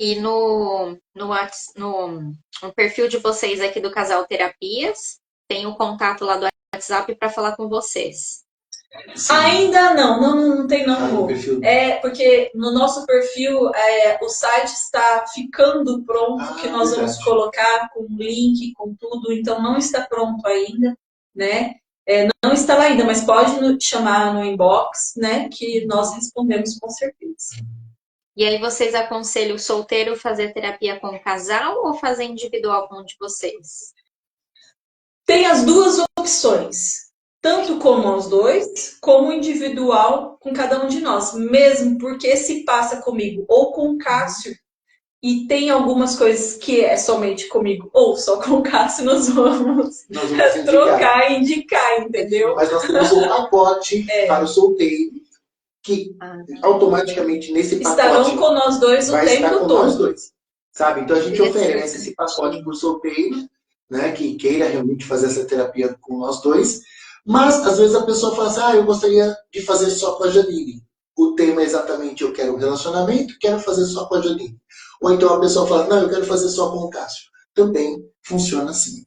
E no perfil de vocês aqui do Casal Terapias, tem o contato lá do WhatsApp para falar com vocês. Sim. Ainda não tem não. Porque no nosso perfil o site está ficando pronto, que nós vamos colocar com link, com tudo, então não está pronto ainda, né? Não está lá ainda, mas pode nos chamar no inbox, né? Que nós respondemos com certeza. E aí vocês aconselham o solteiro fazer terapia com o casal ou fazer individual com um de vocês? Tem as duas opções. Tanto com nós dois, como individual com cada um de nós. Mesmo porque se passa comigo ou com o Cássio, e tem algumas coisas que é somente comigo ou só com o Cássio, nós vamos trocar e indicar, entendeu? Mas nós temos um pacote para o solteiro, que automaticamente nesse pacote estarão com nós dois o tempo todo. Nós dois, sabe? Então a gente oferece esse pacote para o solteiro, né, que queira realmente fazer essa terapia com nós dois, mas às vezes a pessoa fala assim, eu gostaria de fazer só com a Janine. O tema é exatamente, eu quero um relacionamento, quero fazer só com a Janine. Ou então a pessoa fala, não, eu quero fazer só com o Cássio. Também funciona assim.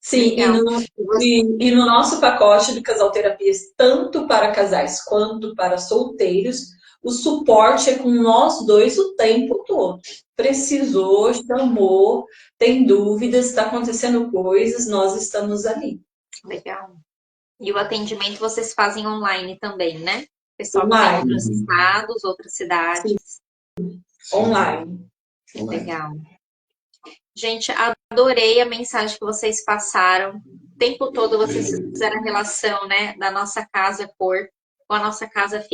Sim, e no nosso pacote do Casal Terapias, tanto para casais quanto para solteiros, o suporte é com nós dois o tempo todo. Precisou, chamou, tem dúvidas, está acontecendo coisas, nós estamos ali. Legal. E o atendimento vocês fazem online também, né? O pessoal que tem outros estados, outras cidades. Sim. Online. Legal. Gente, adorei a mensagem que vocês passaram. O tempo todo vocês fizeram a relação, né, da nossa casa corpo com a nossa casa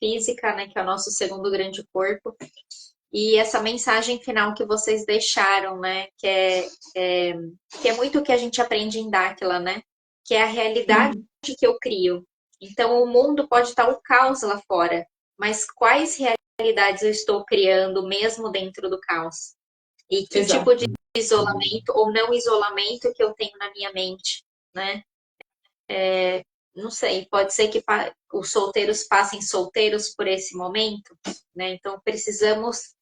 física, né, que é o nosso segundo grande corpo. E essa mensagem final que vocês deixaram, né, que é muito o que a gente aprende em Dáquila, né, que é a realidade que eu crio. Então, o mundo pode estar um caos lá fora, mas quais realidades eu estou criando mesmo dentro do caos? E que tipo de isolamento ou não isolamento que eu tenho na minha mente, né? Não sei, pode ser que os solteiros passem solteiros por esse momento, né? Então, precisamos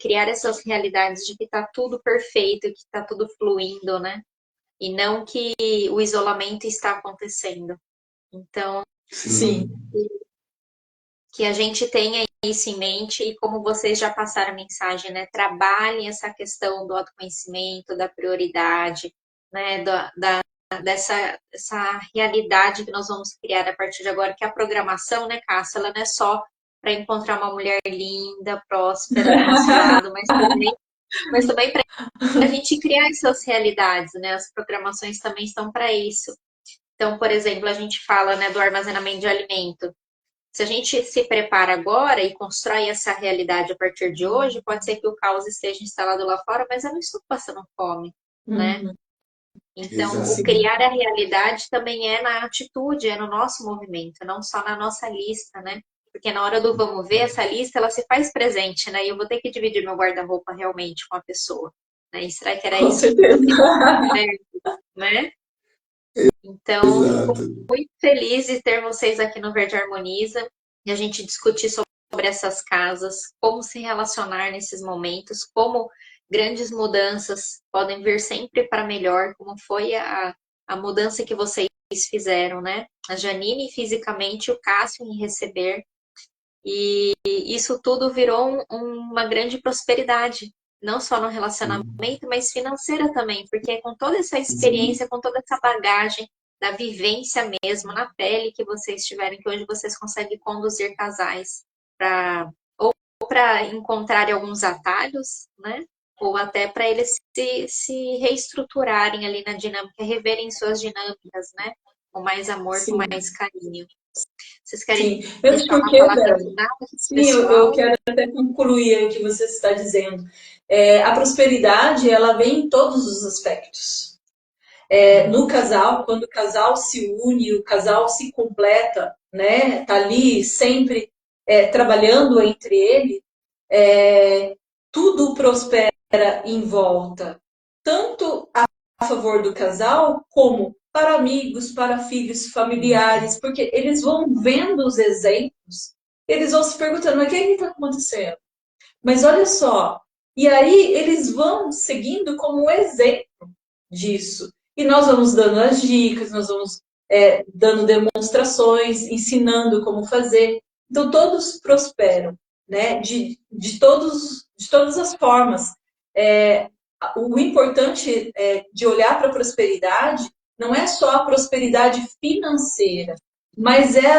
criar essas realidades de que está tudo perfeito, que está tudo fluindo, né? E não que o isolamento está acontecendo. Então, sim, que a gente tenha isso em mente e como vocês já passaram a mensagem, né? Trabalhem essa questão do autoconhecimento, da prioridade, né? Dessa realidade que nós vamos criar a partir de agora, que a programação, né, Cássia, ela não é só para encontrar uma mulher linda, próspera do nosso lado, mas também para a gente criar essas realidades, né? As programações também estão para isso. Então, por exemplo, a gente fala, né, do armazenamento de alimento. Se a gente se prepara agora e constrói essa realidade a partir de hoje, pode ser que o caos esteja instalado lá fora, mas eu não estou passando fome, né? Então, o criar a realidade também é na atitude, é no nosso movimento, não só na nossa lista, né? Porque na hora do vamos ver, essa lista, ela se faz presente, né? E eu vou ter que dividir meu guarda-roupa realmente com a pessoa, né? E será que era com isso? certeza. Né? Então, fico Exato. muito feliz de ter vocês aqui no Verde Harmoniza e a gente discutir sobre essas casas, como se relacionar nesses momentos, como grandes mudanças podem vir sempre para melhor, como foi a mudança que vocês fizeram, né? A Janine fisicamente, o Cássio em receber. E isso tudo virou uma grande prosperidade, não só no relacionamento, mas financeira também, porque com toda essa Sim, experiência, com toda essa bagagem da vivência mesmo, na pele que vocês tiverem, que hoje vocês conseguem conduzir casais para ou para encontrarem alguns atalhos, né? Ou até para eles se reestruturarem ali na dinâmica, reverem suas dinâmicas, né? Com mais amor, com sim, mais carinho. Vocês querem sim. Mesmo deixar uma porque, palavra Bel, final, sim, eu pessoal? quero até concluir o que você está dizendo. A prosperidade, ela vem em todos os aspectos. No casal, quando o casal se une, o casal se completa, né? Tá ali sempre trabalhando entre ele, tudo prospera em volta, tanto a favor do casal como para amigos, para filhos, familiares, porque eles vão vendo os exemplos, eles vão se perguntando, mas o que está acontecendo? Mas olha só, e aí eles vão seguindo como um exemplo disso. E nós vamos dando as dicas, nós vamos dando demonstrações, ensinando como fazer. Então, todos prosperam, né? De todas as formas. O importante de olhar para a prosperidade não é só a prosperidade financeira, mas é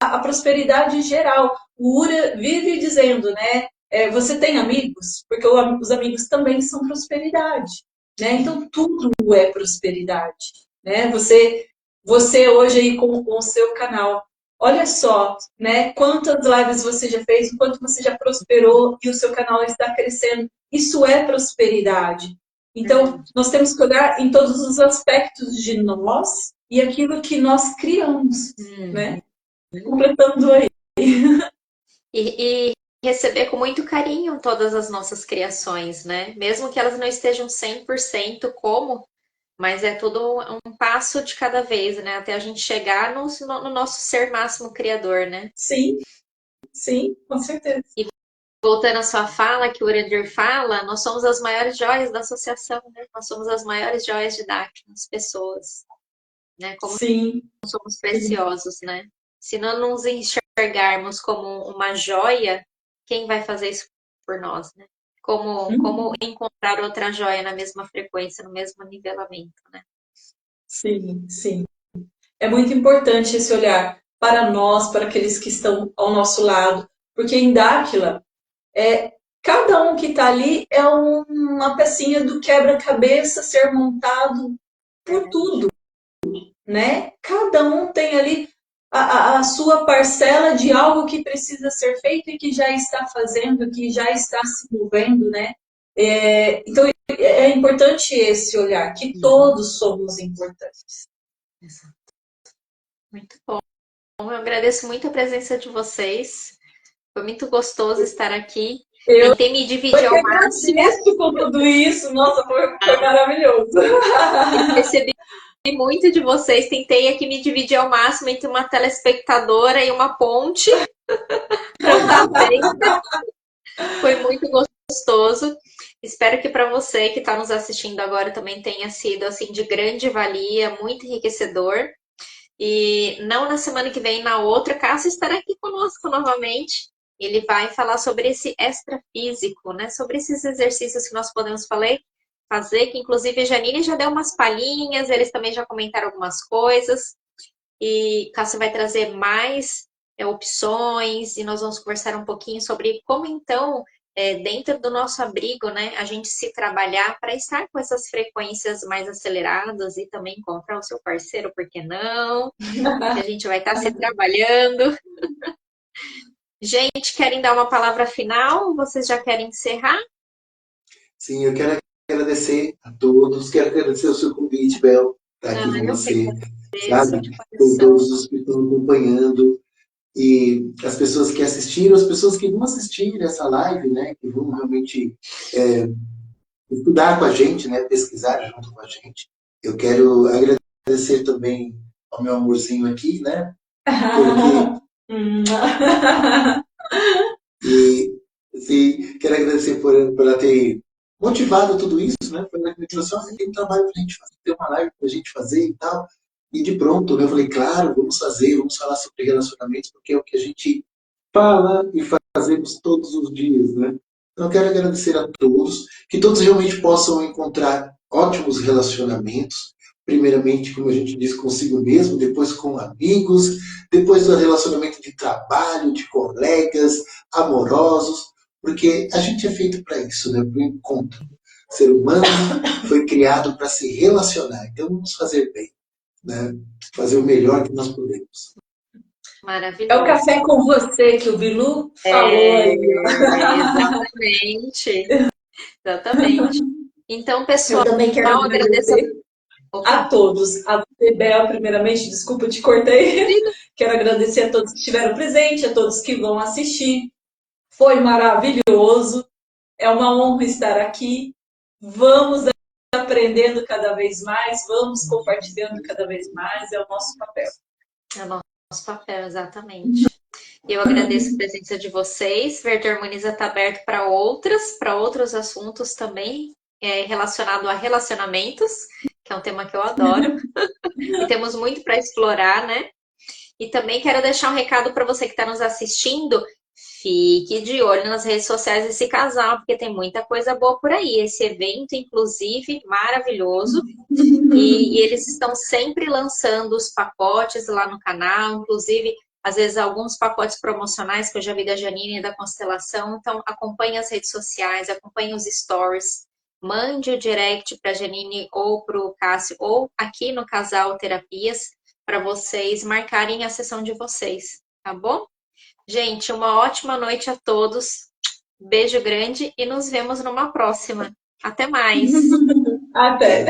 a prosperidade geral. O Ura vive dizendo, né? Você tem amigos? Porque os amigos também são prosperidade. Né? Então, tudo é prosperidade. Né? Você hoje aí com o seu canal, olha só, né? Quantas lives você já fez, o quanto você já prosperou e o seu canal está crescendo. Isso é prosperidade. Então, nós temos que olhar em todos os aspectos de nós e aquilo que nós criamos, né? Completando aí. E receber com muito carinho todas as nossas criações, né? Mesmo que elas não estejam 100% como, mas é tudo um passo de cada vez, né? Até a gente chegar no nosso ser máximo criador, né? Sim, sim, com certeza. E voltando à sua fala, que o Urandir fala, nós somos as maiores joias da associação, né? Nós somos as maiores joias de Dak, as pessoas, né? Como Sim, somos sim. preciosos, né? Se não nos enxergarmos como uma joia, quem vai fazer isso por nós, né? Como encontrar outra joia na mesma frequência, no mesmo nivelamento, né? Sim, sim. É muito importante esse olhar para nós, para aqueles que estão ao nosso lado, porque em Dáquila, cada um que está ali é uma pecinha do quebra-cabeça ser montado por tudo, né? Cada um tem ali a sua parcela de algo que precisa ser feito e que já está fazendo, que já está se movendo, né? Então é importante esse olhar, que todos somos importantes. Exato. Muito bom. Eu agradeço muito a presença de vocês. Foi muito gostoso estar aqui. Eu Tentei me dividir Eu que ao máximo. agradeço por tudo isso. Nossa, foi maravilhoso. Recebi muito de vocês. Tentei aqui me dividir ao máximo entre uma telespectadora e uma ponte para estar feita. Foi muito gostoso. Espero que para você que está nos assistindo agora também tenha sido assim de grande valia, muito enriquecedor. E não na semana que vem, na outra, Cássio estará aqui conosco novamente. Ele vai falar sobre esse extrafísico, né? Sobre esses exercícios que nós podemos fazer, que inclusive a Janine já deu umas palhinhas, eles também já comentaram algumas coisas. E Cássio vai trazer mais opções e nós vamos conversar um pouquinho sobre como então, dentro do nosso abrigo, né, a gente se trabalhar para estar com essas frequências mais aceleradas e também encontrar o seu parceiro, por que não? Que a gente vai estar se trabalhando. Gente, querem dar uma palavra final? Vocês já querem encerrar? sim, eu quero agradecer a todos, quero agradecer o seu convite, Bel, estar aqui com Eu que você, agradeço sabe? de Com coração. todos os que estão acompanhando e as pessoas que assistiram, as pessoas que vão assistir essa live, né? Que vão realmente estudar com a gente, né? Pesquisar junto com a gente. Eu quero agradecer agradecer também ao meu amorzinho aqui, né? Porque e sim, quero agradecer por ela ter motivado tudo isso, né? Foi ela que me trouxe, olha, tem trabalho pra gente fazer, tem uma live pra gente fazer e tal. E de pronto, né, eu falei, claro, vamos fazer, vamos falar sobre relacionamentos, porque é o que a gente fala e fazemos todos os dias, né? Então, eu quero agradecer a todos, que todos realmente possam encontrar ótimos relacionamentos, primeiramente, como a gente disse, consigo mesmo, depois com amigos, depois do relacionamento de trabalho, de colegas, amorosos, porque a gente é feito para isso, né? Para o encontro. O ser humano foi criado para se relacionar, então vamos fazer bem, né? Fazer o melhor que nós podemos. É o Maravilhoso. café com você que o Bilu falou aí. Exatamente. Exatamente. Então, Eu pessoal, também quero agradeço agradecer a todos. A você, Bel, primeiramente, desculpa, te cortei. Quero agradecer a todos que estiveram presentes, a todos que vão assistir. Foi maravilhoso. É uma honra estar aqui. Vamos aprendendo cada vez mais, vamos compartilhando cada vez mais. É o nosso papel. É o nosso papel, exatamente. Eu agradeço a presença de vocês. Verde Harmoniza está aberto para outros assuntos também, relacionado a relacionamentos, que é um tema que eu adoro. E temos muito para explorar, né? E também quero deixar um recado para você que está nos assistindo. Fique de olho nas redes sociais desse casal, porque tem muita coisa boa por aí. Esse evento, inclusive, maravilhoso. E eles estão sempre lançando os pacotes lá no canal, inclusive, às vezes, alguns pacotes promocionais que eu já vi da Janine e da Constelação. Então, acompanhe as redes sociais, acompanhe os stories, mande o direct para a Janine ou para o Cássio, ou aqui no Casal Terapias, para vocês marcarem a sessão de vocês, tá bom? Gente, uma ótima noite a todos. Beijo grande e nos vemos numa próxima. Até mais. Até.